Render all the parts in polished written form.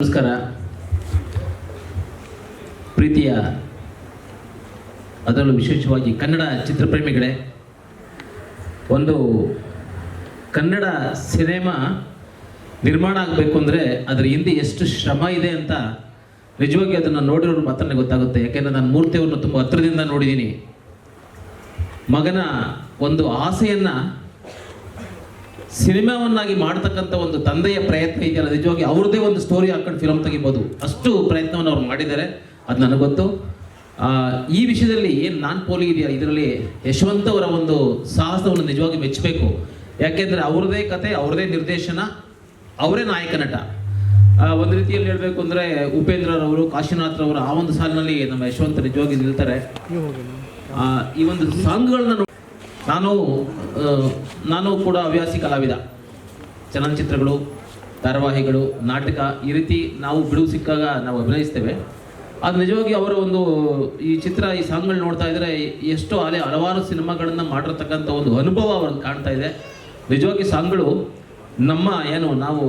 ನಮಸ್ಕಾರ. ಪ್ರೀತಿಯ ಅದರಲ್ಲೂ ವಿಶೇಷವಾಗಿ ಕನ್ನಡ ಚಿತ್ರಪ್ರೇಮಿಗಳೇ, ಒಂದು ಕನ್ನಡ ಸಿನಿಮಾ ನಿರ್ಮಾಣ ಆಗಬೇಕು ಅಂದರೆ ಅದರ ಹಿಂದೆ ಎಷ್ಟು ಶ್ರಮ ಇದೆ ಅಂತ ನಿಜವಾಗಿ ಅದನ್ನು ನೋಡಿರೋರು ಮಾತ್ರ ಗೊತ್ತಾಗುತ್ತೆ. ಯಾಕೆಂದರೆ ನಾನು ಮೂರ್ತಿಯವ್ರನ್ನ ತುಂಬ ಹತ್ತಿರದಿಂದ ನೋಡಿದ್ದೀನಿ. ಮಗನ ಒಂದು ಆಸೆಯನ್ನು ಸಿನಿಮಾವನ್ನಾಗಿ ಮಾಡ್ತಕ್ಕಂಥ ಒಂದು ತಂದೆಯ ಪ್ರಯತ್ನ ಇದೆಯಲ್ಲ, ನಿಜವಾಗಿ ಅವ್ರದ್ದೇ ಒಂದು ಸ್ಟೋರಿ ಹಾಕೊಂಡು ಫಿಲಮ್ ತೆಗಿಬೋದು, ಅಷ್ಟು ಪ್ರಯತ್ನವನ್ನು ಅವ್ರು ಮಾಡಿದ್ದಾರೆ. ಅದು ನನಗೆ ಗೊತ್ತು. ಈ ವಿಷಯದಲ್ಲಿ ಏನು ನಾನ್ ಪೋಲಿ ಇದೆಯಲ್ಲ, ಇದರಲ್ಲಿ ಯಶವಂತ್ ಅವರ ಒಂದು ಸಾಹಸವನ್ನು ನಿಜವಾಗಿ ಮೆಚ್ಚಬೇಕು. ಯಾಕೆಂದರೆ ಅವ್ರದ್ದೇ ಕತೆ, ಅವ್ರದ್ದೇ ನಿರ್ದೇಶನ, ಅವರೇ ನಾಯಕ ನಟ. ಒಂದು ರೀತಿಯಲ್ಲಿ ಹೇಳಬೇಕು ಅಂದರೆ ಉಪೇಂದ್ರರವರು, ಕಾಶಿನಾಥ್ರವರು ಆ ಒಂದು ಸಾಲಿನಲ್ಲಿ ನಮ್ಮ ಯಶವಂತ್ ನಿಜವಾಗಿ ನಿಲ್ತಾರೆ. ಈ ಒಂದು ಸಾಂಗ್ಗಳನ್ನ ನಾನು ಕೂಡ ಹವ್ಯಾಸಿ ಕಲಾವಿದ. ಚಲನಚಿತ್ರಗಳು, ಧಾರಾವಾಹಿಗಳು, ನಾಟಕ ಈ ರೀತಿ ನಾವು ಬಿಡುವು ಸಿಕ್ಕಾಗ ನಾವು ಅಭಿನಯಿಸ್ತೇವೆ. ಅದು ನಿಜವಾಗಿ ಅವರ ಒಂದು ಈ ಸಾಂಗ್ಗಳು ನೋಡ್ತಾ ಇದ್ದರೆ ಎಷ್ಟೋ ಹಲವಾರು ಸಿನಿಮಾಗಳನ್ನು ಮಾಡಿರ್ತಕ್ಕಂಥ ಒಂದು ಅನುಭವ ಅವ್ರಿಗೆ ಕಾಣ್ತಾ ಇದೆ. ನಿಜವಾಗಿ ಸಾಂಗ್ಗಳು ನಾವು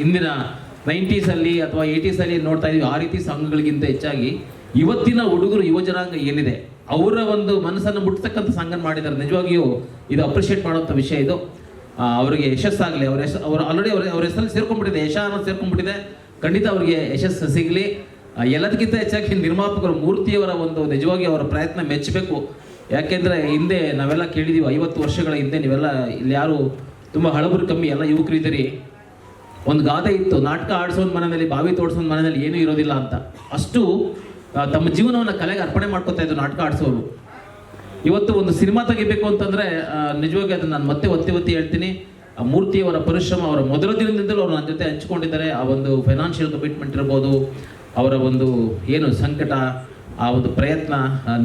ಇಂದಿನ 90s ಅಥವಾ 80s ನೋಡ್ತಾ ಇದೀವಿ, ಆ ರೀತಿ ಸಾಂಗ್ಗಳಿಗಿಂತ ಹೆಚ್ಚಾಗಿ ಇವತ್ತಿನ ಹುಡುಗರು ಯುವಜನಾಂಗ ಏನಿದೆ ಅವರ ಒಂದು ಮನಸ್ಸನ್ನು ಮುಟ್ತಕ್ಕಂಥ ಸಾಂಗನ್ನು ಮಾಡಿದ್ದಾರೆ. ನಿಜವಾಗಿಯೂ ಇದು ಅಪ್ರಿಷಿಯೇಟ್ ಮಾಡುವಂಥ ವಿಷಯ. ಇದು ಅವರಿಗೆ ಯಶಸ್ಸಾಗಲಿ. ಅವರು ಆಲ್ರೆಡಿ ಅವ್ರ ಹೆಸರಲ್ಲಿ ಸೇರ್ಕೊಂಡ್ಬಿಟ್ಟಿದೆ, ಯಶ ಅನ್ನೋದು ಸೇರ್ಕೊಂಡ್ಬಿಟ್ಟಿದೆ. ಖಂಡಿತ ಅವರಿಗೆ ಯಶಸ್ಸು ಸಿಗಲಿ. ಎಲ್ಲದಕ್ಕಿಂತ ಹೆಚ್ಚಾಗಿ ನಿರ್ಮಾಪಕರು ಮೂರ್ತಿಯವರ ಒಂದು ನಿಜವಾಗಿ ಅವರ ಪ್ರಯತ್ನ ಮೆಚ್ಚಬೇಕು. ಯಾಕೆಂದರೆ ಹಿಂದೆ ನಾವೆಲ್ಲ ಕೇಳಿದ್ದೀವಿ, 50 ವರ್ಷಗಳ ಹಿಂದೆ ನೀವೆಲ್ಲ ಇಲ್ಲಿ ಯಾರು ತುಂಬ ಹಳಬರು ಕಮ್ಮಿ, ಎಲ್ಲ ಯುವಕರಿದ್ದೀರಿ. ಒಂದು ಗಾದೆ ಇತ್ತು, ನಾಟಕ ಆಡಿಸೋನ್ ಮನೆಯಲ್ಲಿ ಬಾವಿ ತೋಡಿಸೋನ್ ಮನೆಯಲ್ಲಿ ಏನೂ ಇರೋದಿಲ್ಲ ಅಂತ. ಅಷ್ಟು ತಮ್ಮ ಜೀವನವನ್ನು ಕಲೆಗೆ ಅರ್ಪಣೆ ಮಾಡ್ಕೊತಾ ಇದ್ರು ನಾಟಕ ಆಡಿಸೋರು. ಇವತ್ತು ಒಂದು ಸಿನಿಮಾ ತೆಗಿಬೇಕು ಅಂತಂದರೆ ನಿಜವಾಗಿ ಅದನ್ನು ನಾನು ಮತ್ತೆ ಒತ್ತಿ ಹೇಳ್ತೀನಿ. ಮೂರ್ತಿಯವರ ಪರಿಶ್ರಮ, ಅವರ ಮೊದಲ ದಿನದಿಂದಲೂ ಅವರು ನನ್ನ ಜೊತೆ ಹಂಚ್ಕೊಂಡಿದ್ದಾರೆ. ಆ ಒಂದು ಫೈನಾನ್ಷಿಯಲ್ ಕಮಿಟ್ಮೆಂಟ್ ಇರ್ಬೋದು, ಅವರ ಒಂದು ಏನು ಸಂಕಟ, ಆ ಒಂದು ಪ್ರಯತ್ನ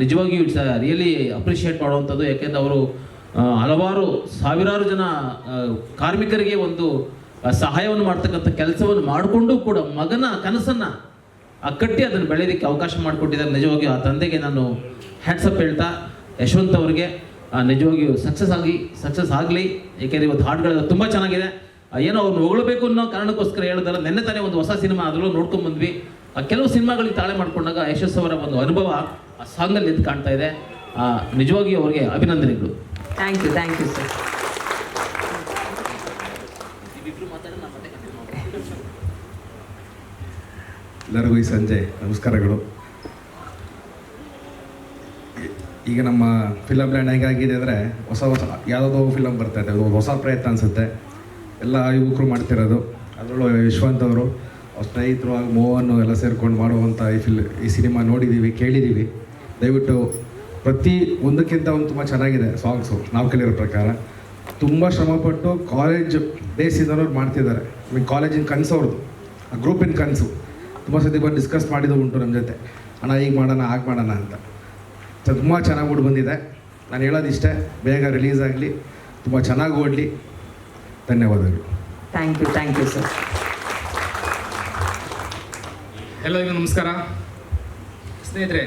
ನಿಜವಾಗಿಯೂ ಇಟ್ಸ್ ರಿಯಲಿ ಅಪ್ರಿಷಿಯೇಟ್ ಮಾಡುವಂಥದ್ದು. ಯಾಕೆಂದರೆ ಅವರು ಹಲವಾರು ಸಾವಿರಾರು ಜನ ಕಾರ್ಮಿಕರಿಗೆ ಒಂದು ಸಹಾಯವನ್ನು ಮಾಡ್ತಕ್ಕಂಥ ಕೆಲಸವನ್ನು ಮಾಡಿಕೊಂಡು ಕೂಡ ಮಗನ ಕನಸನ್ನು ಕಟ್ಟಿ ಅದನ್ನು ಬೆಳೆಯೋದಕ್ಕೆ ಅವಕಾಶ ಮಾಡಿಕೊಟ್ಟಿದ್ದಾರೆ. ನಿಜವಾಗಿ ಆ ತಂದೆಗೆ ನಾನು ಹ್ಯಾಟ್ಸಪ್ ಹೇಳ್ತಾ, ಯಶವಂತ್ ಅವ್ರಿಗೆ ನಿಜವಾಗಿಯೂ ಸಕ್ಸಸ್ ಆಗಲಿ. ಏಕೆಂದರೆ ಇವತ್ತು ಹಾಡುಗಳೆಲ್ಲ ತುಂಬ ಚೆನ್ನಾಗಿದೆ. ಏನೋ ಅವ್ರನ್ನ ಹೊಗಳಬೇಕು ಅನ್ನೋ ಕಾರಣಕ್ಕೋಸ್ಕರ ಹೇಳಿದಾರೆ. ನೆನ್ನೆ ತಾನೇ ಒಂದು ಹೊಸ ಸಿನಿಮಾ ಅದರಲ್ಲೂ ನೋಡ್ಕೊಂಡು ಬಂದ್ವಿ. ಕೆಲವು ಸಿನಿಮಾಗಳಿಗೆ ತಾಳೆ ಮಾಡ್ಕೊಂಡಾಗ ಯಶಸ್ಸವರ ಒಂದು ಅನುಭವ ಆ ಸಾಂಗಲ್ಲಿ ಎದ್ದು ಕಾಣ್ತಾ ಇದೆ. ನಿಜವಾಗಿಯೂ ಅವರಿಗೆ ಅಭಿನಂದನೆಗಳು. Thank you sir. ಎಲ್ಲರಿಗೂ ಈ ಸಂಜೆ ನಮಸ್ಕಾರಗಳು. ಈಗ ನಮ್ಮ ಫಿಲಮ್ ಲ್ಯಾಂಡ್ ಹೇಗಾಗಿದೆ ಅಂದರೆ ಹೊಸ ಯಾವುದೋ ಫಿಲಮ್ ಬರ್ತಾ ಇದೆ, ಅದು ಹೊಸ ಪ್ರಯತ್ನ ಅನಿಸುತ್ತೆ. ಎಲ್ಲ ಯುವಕರು ಮಾಡ್ತಿರೋದು. ಅದರಲ್ಲೂ ಯಶವಂತ್ ಅವರು, ಅವ್ರ ಸ್ನೇಹಿತರು ಹಾಗೂ ಮೋಹನ್ ಎಲ್ಲ ಸೇರ್ಕೊಂಡು ಮಾಡುವಂಥ ಈ ಸಿನಿಮಾ ನೋಡಿದ್ದೀವಿ, ಕೇಳಿದ್ದೀವಿ. ದಯವಿಟ್ಟು ಪ್ರತಿ ಒಂದಕ್ಕಿಂತ ಒಂದು ತುಂಬ ಚೆನ್ನಾಗಿದೆ ಸಾಂಗ್ಸು. ನಾವು ಕಲಿಯೋ ಪ್ರಕಾರ ತುಂಬ ಶ್ರಮಪಟ್ಟು ಕಾಲೇಜ್ ಡೇಸಿಂದನೂ ಮಾಡ್ತಿದ್ದಾರೆ. ಕಾಲೇಜಿನ ಕನಸು ಅವ್ರದ್ದು, ಆ ಗ್ರೂಪಿನ ಕನಸು. ತುಂಬ ಸತಿ ಬಂದು ಡಿಸ್ಕಸ್ ಮಾಡಿದ್ದು ಉಂಟು ನಮ್ಮ ಜೊತೆ, ಅಣ್ಣ ಈಗ ಮಾಡೋಣ ಆಗ ಮಾಡೋಣ ಅಂತ. ತುಂಬ ಚೆನ್ನಾಗಿ ಓಡಿ ಬಂದಿದೆ. ನಾನು ಹೇಳೋದಿಷ್ಟೇ, ಬೇಗ ರಿಲೀಸ್ ಆಗಲಿ, ತುಂಬ ಚೆನ್ನಾಗಿ ಓಡಲಿ. ಧನ್ಯವಾದಗಳು. Thank you sir. ಎಲ್ಲರಿಗೂ ನಮಸ್ಕಾರ. ಸ್ನೇಹಿತರೆ,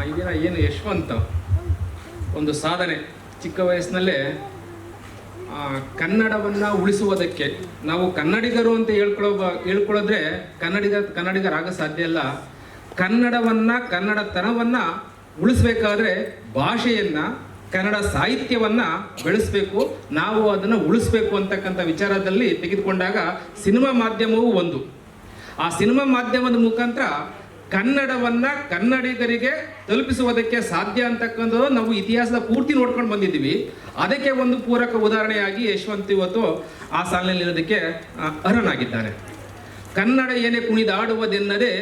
ಇದೀನ ಏನು ಯಶವಂತ್ ಒಂದು ಸಾಧನೆ. ಚಿಕ್ಕ ವಯಸ್ಸಿನಲ್ಲೇ ಕನ್ನಡವನ್ನು ಉಳಿಸುವುದಕ್ಕೆ, ನಾವು ಕನ್ನಡಿಗರು ಅಂತ ಹೇಳ್ಕೊಳ್ಳೋದ್ರೆ ಕನ್ನಡಿಗರಾಗ ಸಾಧ್ಯ ಇಲ್ಲ. ಕನ್ನಡತನವನ್ನು ಉಳಿಸ್ಬೇಕಾದ್ರೆ ಭಾಷೆಯನ್ನು, ಕನ್ನಡ ಸಾಹಿತ್ಯವನ್ನು ಬೆಳೆಸಬೇಕು, ನಾವು ಅದನ್ನು ಉಳಿಸ್ಬೇಕು ಅಂತಕ್ಕಂಥ ವಿಚಾರದಲ್ಲಿ ತೆಗೆದುಕೊಂಡಾಗ ಸಿನಿಮಾ ಮಾಧ್ಯಮವು ಒಂದು. ಆ ಸಿನಿಮಾ ಮಾಧ್ಯಮದ ಮುಖಾಂತರ ಕನ್ನಡವನ್ನು ಕನ್ನಡಿಗರಿಗೆ ತಲುಪಿಸುವುದಕ್ಕೆ ಸಾಧ್ಯ ಅಂತಕ್ಕಂಥದ್ದು ನಾವು ಇತಿಹಾಸದ ಪೂರ್ತಿ ನೋಡ್ಕೊಂಡು ಬಂದಿದ್ದೀವಿ. ಅದಕ್ಕೆ ಒಂದು ಪೂರಕ ಉದಾಹರಣೆಯಾಗಿ ಯಶವಂತ್ ಇವತ್ತು ಆ ಸಾಲಿನಲ್ಲಿ ಇರೋದಕ್ಕೆ ಅರ್ಹನಾಗಿದ್ದಾನೆ. ಕನ್ನಡ ಏನೇ ಕುಣಿದಾಡುವುದೆನ್ನದೇ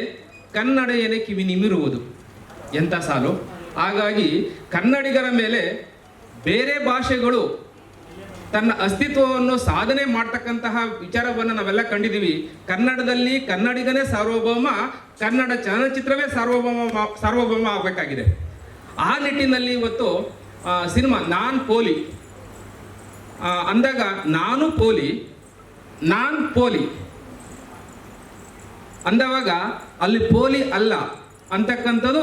ಕನ್ನಡ ಏನೇ ಕಿವಿ ನಿಮಿರುವುದು, ಎಂಥ ಸಾಲು. ಹಾಗಾಗಿ ಕನ್ನಡಿಗರ ಮೇಲೆ ಬೇರೆ ಭಾಷೆಗಳು ತನ್ನ ಅಸ್ತಿತ್ವವನ್ನು ಸಾಧನೆ ಮಾಡ್ತಕ್ಕಂತಹ ವಿಚಾರವನ್ನು ನಾವೆಲ್ಲ ಕಂಡಿದ್ದೀವಿ. ಕನ್ನಡದಲ್ಲಿ ಕನ್ನಡಿಗನೇ ಸಾರ್ವಭೌಮ, ಕನ್ನಡ ಚಲನಚಿತ್ರವೇ ಸಾರ್ವಭೌಮ ಆಗಬೇಕಾಗಿದೆ. ಆ ನಿಟ್ಟಿನಲ್ಲಿ ಇವತ್ತು ಸಿನಿಮಾ ನಾನ್ ಪೋಲಿ ಅಂದಾಗ ನಾನ್ ಪೋಲಿ ಅಂದವಾಗ ಅಲ್ಲಿ ಪೋಲಿ ಅಲ್ಲ ಅಂತಕ್ಕಂಥದ್ದು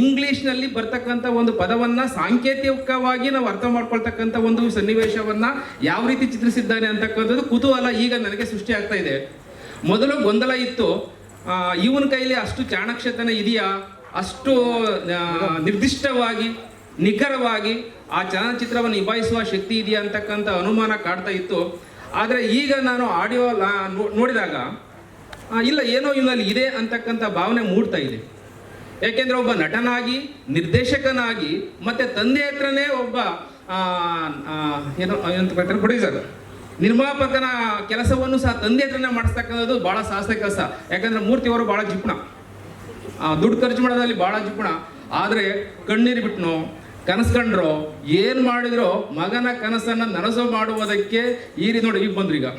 ಇಂಗ್ಲೀಷ್ನಲ್ಲಿ ಬರ್ತಕ್ಕಂಥ ಒಂದು ಪದವನ್ನು ಸಾಂಕೇತಿಕವಾಗಿ ನಾವು ಅರ್ಥ ಮಾಡ್ಕೊಳ್ತಕ್ಕಂಥ ಒಂದು ಸನ್ನಿವೇಶವನ್ನು ಯಾವ ರೀತಿ ಚಿತ್ರಿಸಿದ್ದಾನೆ ಅಂತಕ್ಕಂಥದ್ದು ಕುತೂಹಲ ಈಗ ನನಗೆ ಸೃಷ್ಟಿ ಆಗ್ತಾ ಇದೆ. ಮೊದಲು ಗೊಂದಲ ಇತ್ತು, ಇವನ ಕೈಲಿ ಅಷ್ಟು ಚಾಣಕ್ಷತನ ಇದೆಯಾ, ಅಷ್ಟು ನಿರ್ದಿಷ್ಟವಾಗಿ ನಿಖರವಾಗಿ ಆ ಚಲನಚಿತ್ರವನ್ನು ನಿಭಾಯಿಸುವ ಶಕ್ತಿ ಇದೆಯಾ ಅಂತಕ್ಕಂಥ ಅನುಮಾನ ಕಾಡ್ತಾ ಇತ್ತು. ಆದರೆ ಈಗ ನಾನು ಆಡಿಯೋ ನೋಡಿದಾಗ ಇಲ್ಲ, ಏನೋ ಇವನಲ್ಲಿ ಇದೆ ಅಂತಕ್ಕಂಥ ಭಾವನೆ ಮೂಡ್ತಾ ಇದೆ. ಯಾಕೆಂದರೆ ಒಬ್ಬ ನಟನಾಗಿ, ನಿರ್ದೇಶಕನಾಗಿ, ಮತ್ತು ತಂದೆ ಹತ್ರನೇ ಒಬ್ಬ ಏನೋ ಅಂತ ಹೇಳ್ತಾರೆ ಪ್ರೊಡ್ಯೂಸರ್, ನಿರ್ಮಾಪಕನ ಕೆಲಸವನ್ನು ಸಹ ತಂದೆ ಹತ್ರನೇ ಮಾಡಿಸ್ತಕ್ಕಂಥದ್ದು ಭಾಳ ಸಾಹಸ ಕೆಲಸ. ಯಾಕಂದರೆ ಮೂರ್ತಿಯವರು ಭಾಳ ಜಿಪುಣ, ದುಡ್ಡು ಖರ್ಚು ಮಾಡೋದ್ರಲ್ಲಿ ಭಾಳ ಜಿಪುಣ. ಆದರೆ ಕಣ್ಣೀರು ಬಿಟ್ಟನೋ, ಕನಸು ಕಂಡ್ರೋ, ಏನು ಮಾಡಿದ್ರೋ ಮಗನ ಕನಸನ್ನು ನನಸು ಮಾಡುವುದಕ್ಕೆ ಈ ರೀತಿ ನೋಡಿ ಈಗ ಬಂದ್ರಿ, ಈಗ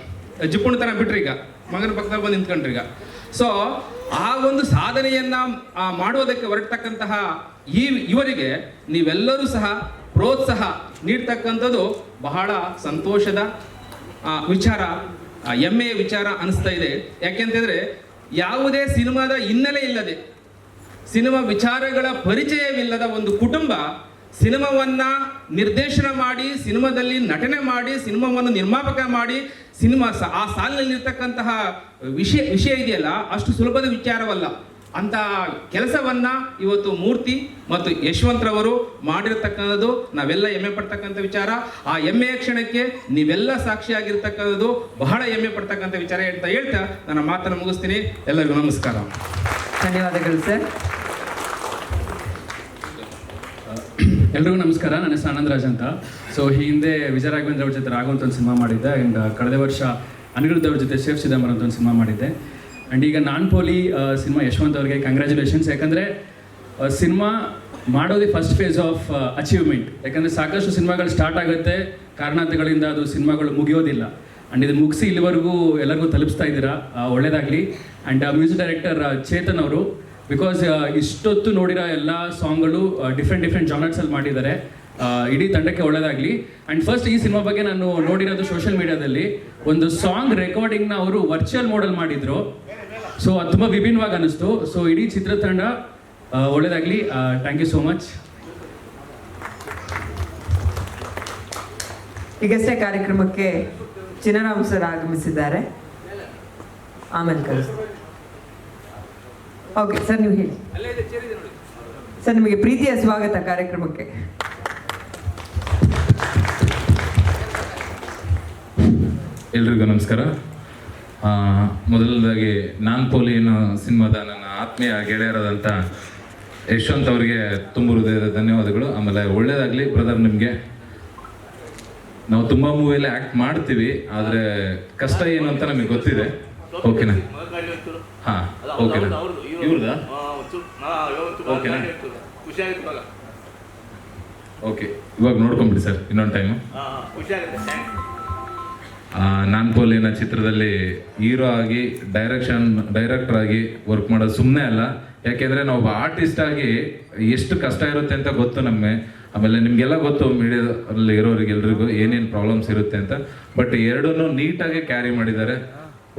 ಜಿಪುಣತನ ಬಿಟ್ರಿ, ಈಗ ಮಗನ ಪಕ್ಕದಲ್ಲಿ ಬಂದು ನಿಂತ್ಕೊಂಡ್ರಿ. ಈಗ ಸೊ ಆ ಒಂದು ಸಾಧನೆಯನ್ನ ಮಾಡುವುದಕ್ಕೆ ಹೊರಟತಕ್ಕಂತಹ ಇವರಿಗೆ ನೀವೆಲ್ಲರೂ ಸಹ ಪ್ರೋತ್ಸಾಹ ನೀಡ್ತಕ್ಕಂಥದ್ದು ಬಹಳ ಸಂತೋಷದ ವಿಚಾರ, ಹೆಮ್ಮೆಯ ವಿಚಾರ ಅನಿಸ್ತಾ ಇದೆ. ಯಾಕೆಂತಂದ್ರೆ ಯಾವುದೇ ಸಿನಿಮಾದ ಹಿನ್ನೆಲೆ ಇಲ್ಲದೆ, ಸಿನಿಮಾ ವಿಚಾರಗಳ ಪರಿಚಯವಿಲ್ಲದ ಒಂದು ಕುಟುಂಬ ಸಿನಿಮಾವನ್ನ ನಿರ್ದೇಶನ ಮಾಡಿ, ಸಿನಿಮಾದಲ್ಲಿ ನಟನೆ ಮಾಡಿ, ಸಿನಿಮಾವನ್ನು ನಿರ್ಮಾಪಕ ಮಾಡಿ, ಸಿನಿಮಾ ಆ ಸಾಲಿನಲ್ಲಿರ್ತಕ್ಕಂತಹ ವಿಷಯ ಇದೆಯಲ್ಲ, ಅಷ್ಟು ಸುಲಭದ ವಿಚಾರವಲ್ಲ. ಅಂತ ಕೆಲಸವನ್ನ ಇವತ್ತು ಮೂರ್ತಿ ಮತ್ತು ಯಶವಂತ್ರವರು ಮಾಡಿರ್ತಕ್ಕಂಥದ್ದು ನಾವೆಲ್ಲ ಹೆಮ್ಮೆ ಪಡ್ತಕ್ಕಂಥ ವಿಚಾರ. ಆ ಹೆಮ್ಮೆಯ ಕ್ಷಣಕ್ಕೆ ನೀವೆಲ್ಲ ಸಾಕ್ಷಿಯಾಗಿರ್ತಕ್ಕಂಥದ್ದು ಬಹಳ ಹೆಮ್ಮೆ ಪಡ್ತಕ್ಕಂಥ ವಿಚಾರ ಅಂತ ಹೇಳ್ತಾ ನನ್ನ ಮಾತನ್ನು ಮುಗಿಸ್ತೀನಿ. ಎಲ್ಲರಿಗೂ ನಮಸ್ಕಾರ. ಧನ್ಯವಾದಗಳು ಸರ್. ಎಲ್ರಿಗೂ ನಮಸ್ಕಾರ. ನನ್ನ ಹೆಸರು ಆನಂದರಾಜ್ ಅಂತ. ಸೊ ಹಿಂದೆ ವಿಜಯ ರಾಘವೇಂದ್ರ ಅವ್ರ ಜೊತೆ ರಾಘವಂತ ಒಂದು ಸಿನಿಮಾ ಮಾಡಿದ್ದೆ, ಆ್ಯಂಡ್ ಕಳೆದ ವರ್ಷ ಅನಿರುದ್ಧ ಅವ್ರ ಜೊತೆ ಸೇಫ್ ಚಿದಂಬರಂ ಅಂತ ಒಂದು ಸಿನಿಮಾ ಮಾಡಿದ್ದೆ. ಆ್ಯಂಡ್ ಈಗ ನಾನ್ ಪೋಲಿ ಸಿನಿಮಾ ಯಶವಂತ್ ಅವ್ರಿಗೆ ಕಂಗ್ರ್ಯಾಚುಲೇಷನ್ಸ್. ಯಾಕಂದರೆ ಸಿನಿಮಾ ಮಾಡೋದೇ ಫಸ್ಟ್ ಫೇಸ್ ಆಫ್ ಅಚೀವ್ಮೆಂಟ್. ಯಾಕಂದರೆ ಸಾಕಷ್ಟು ಸಿನಿಮಾಗಳು ಸ್ಟಾರ್ಟ್ ಆಗುತ್ತೆ, ಕಾರಣಾಂತರಗಳಿಂದ ಅದು ಸಿನಿಮಾಗಳು ಮುಗಿಯೋದಿಲ್ಲ. ಆ್ಯಂಡ್ ಇದು ಮುಗಿಸಿ ಇಲ್ಲಿವರೆಗೂ ಎಲ್ಲರಿಗೂ ತಲುಪಿಸ್ತಾ ಇದ್ದೀರಾ, ಒಳ್ಳೆಯದಾಗಲಿ. ಆ್ಯಂಡ್ ಮ್ಯೂಸಿಕ್ ಡೈರೆಕ್ಟರ್ ಚೇತನ್ ಅವರು, ಬಿಕಾಸ್ ಇಷ್ಟೊತ್ತು ನೋಡಿರೋ ಎಲ್ಲ ಸಾಂಗ್ಗಳು ಡಿಫ್ರೆಂಟ್ ಜಾನರ್ಸಲ್ಲಿ ಮಾಡಿದ್ದಾರೆ. ಇಡೀ ತಂಡಕ್ಕೆ ಒಳ್ಳೆಯದಾಗಲಿ. ಆ್ಯಂಡ್ ಫಸ್ಟ್ ಈ ಸಿನಿಮಾ ಬಗ್ಗೆ ನಾನು ನೋಡಿರೋದು ಸೋಷಿಯಲ್ ಮೀಡಿಯಾದಲ್ಲಿ ಒಂದು ಸಾಂಗ್ ರೆಕಾರ್ಡಿಂಗ್ನ ಅವರು ವರ್ಚುವಲ್ ಮೋಡಲ್ ಮಾಡಿದ್ರು. ಸೊ ಅದು ತುಂಬ ವಿಭಿನ್ನವಾಗಿ ಅನ್ನಿಸ್ತು. ಸೊ ಇಡೀ ಚಿತ್ರತಂಡ ಒಳ್ಳೆಯದಾಗಲಿ. Thank you so much. ಈಗಷ್ಟೇ ಕಾರ್ಯಕ್ರಮಕ್ಕೆ ಚಿನ್ನರಾಮ್ ಸರ್ ಆಗಮಿಸಿದ್ದಾರೆ. ಆಮೇಲೆ ಕಳಿಸ್ತೀನಿ. ಓಕೆ ಸರ್, ನೀವು ಹೇಳಿ ಸರ್. ನಿಮಗೆ ಪ್ರೀತಿಯ ಸ್ವಾಗತ ಕಾರ್ಯಕ್ರಮಕ್ಕೆ. ಎಲ್ರಿಗೂ ನಮಸ್ಕಾರ. ಮೊದಲದಾಗಿ ನಾನ್ ಪೋಲಿ ಅನ್ನೋ ಸಿನಿಮಾದ ನನ್ನ ಆತ್ಮೀಯ ಗೆಳೆಯರಾದಂಥ ಯಶವಂತ್ ಅವರಿಗೆ ತುಂಬ ಹೃದಯದ ಧನ್ಯವಾದಗಳು. ಆಮೇಲೆ ಒಳ್ಳೇದಾಗಲಿ ಬ್ರದರ್ ನಿಮಗೆ. ನಾವು ತುಂಬ ಮೂವಿಯಲ್ಲಿ ಆ್ಯಕ್ಟ್ ಮಾಡ್ತೀವಿ, ಆದರೆ ಕಷ್ಟ ಏನು ಅಂತ ನಮಗೆ ಗೊತ್ತಿದೆ. ಓಕೆನಾ? ಹಾಂ, ಓಕೆನಾ? ಇವ್ರದಾ? ಓಕೆನಾ? ಓಕೆ, ಇವಾಗ ನೋಡ್ಕೊಂಬಿಡಿ ಸರ್ ಇನ್ನೊಂದು ಟೈಮು. ನಾನ್ ಪೋಲಿನ ಚಿತ್ರದಲ್ಲಿ ಹೀರೋ ಆಗಿ ಡೈರೆಕ್ಟರ್ ಆಗಿ ವರ್ಕ್ ಮಾಡೋದು ಸುಮ್ಮನೆ ಅಲ್ಲ. ಯಾಕೆಂದರೆ ನಾವು ಒಬ್ಬ ಆರ್ಟಿಸ್ಟ್ ಆಗಿ ಎಷ್ಟು ಕಷ್ಟ ಇರುತ್ತೆ ಅಂತ ಗೊತ್ತು ನಮಗೆ. ಆಮೇಲೆ ನಿಮಗೆಲ್ಲ ಗೊತ್ತು, ಮೀಡಿಯಾದಲ್ಲಿ ಇರೋರಿಗೆಲ್ರಿಗೂ ಏನೇನು ಪ್ರಾಬ್ಲಮ್ಸ್ ಇರುತ್ತೆ ಅಂತ. ಬಟ್ ಎರಡನ್ನೂ ನೀಟಾಗಿ ಕ್ಯಾರಿ ಮಾಡಿದ್ದಾರೆ.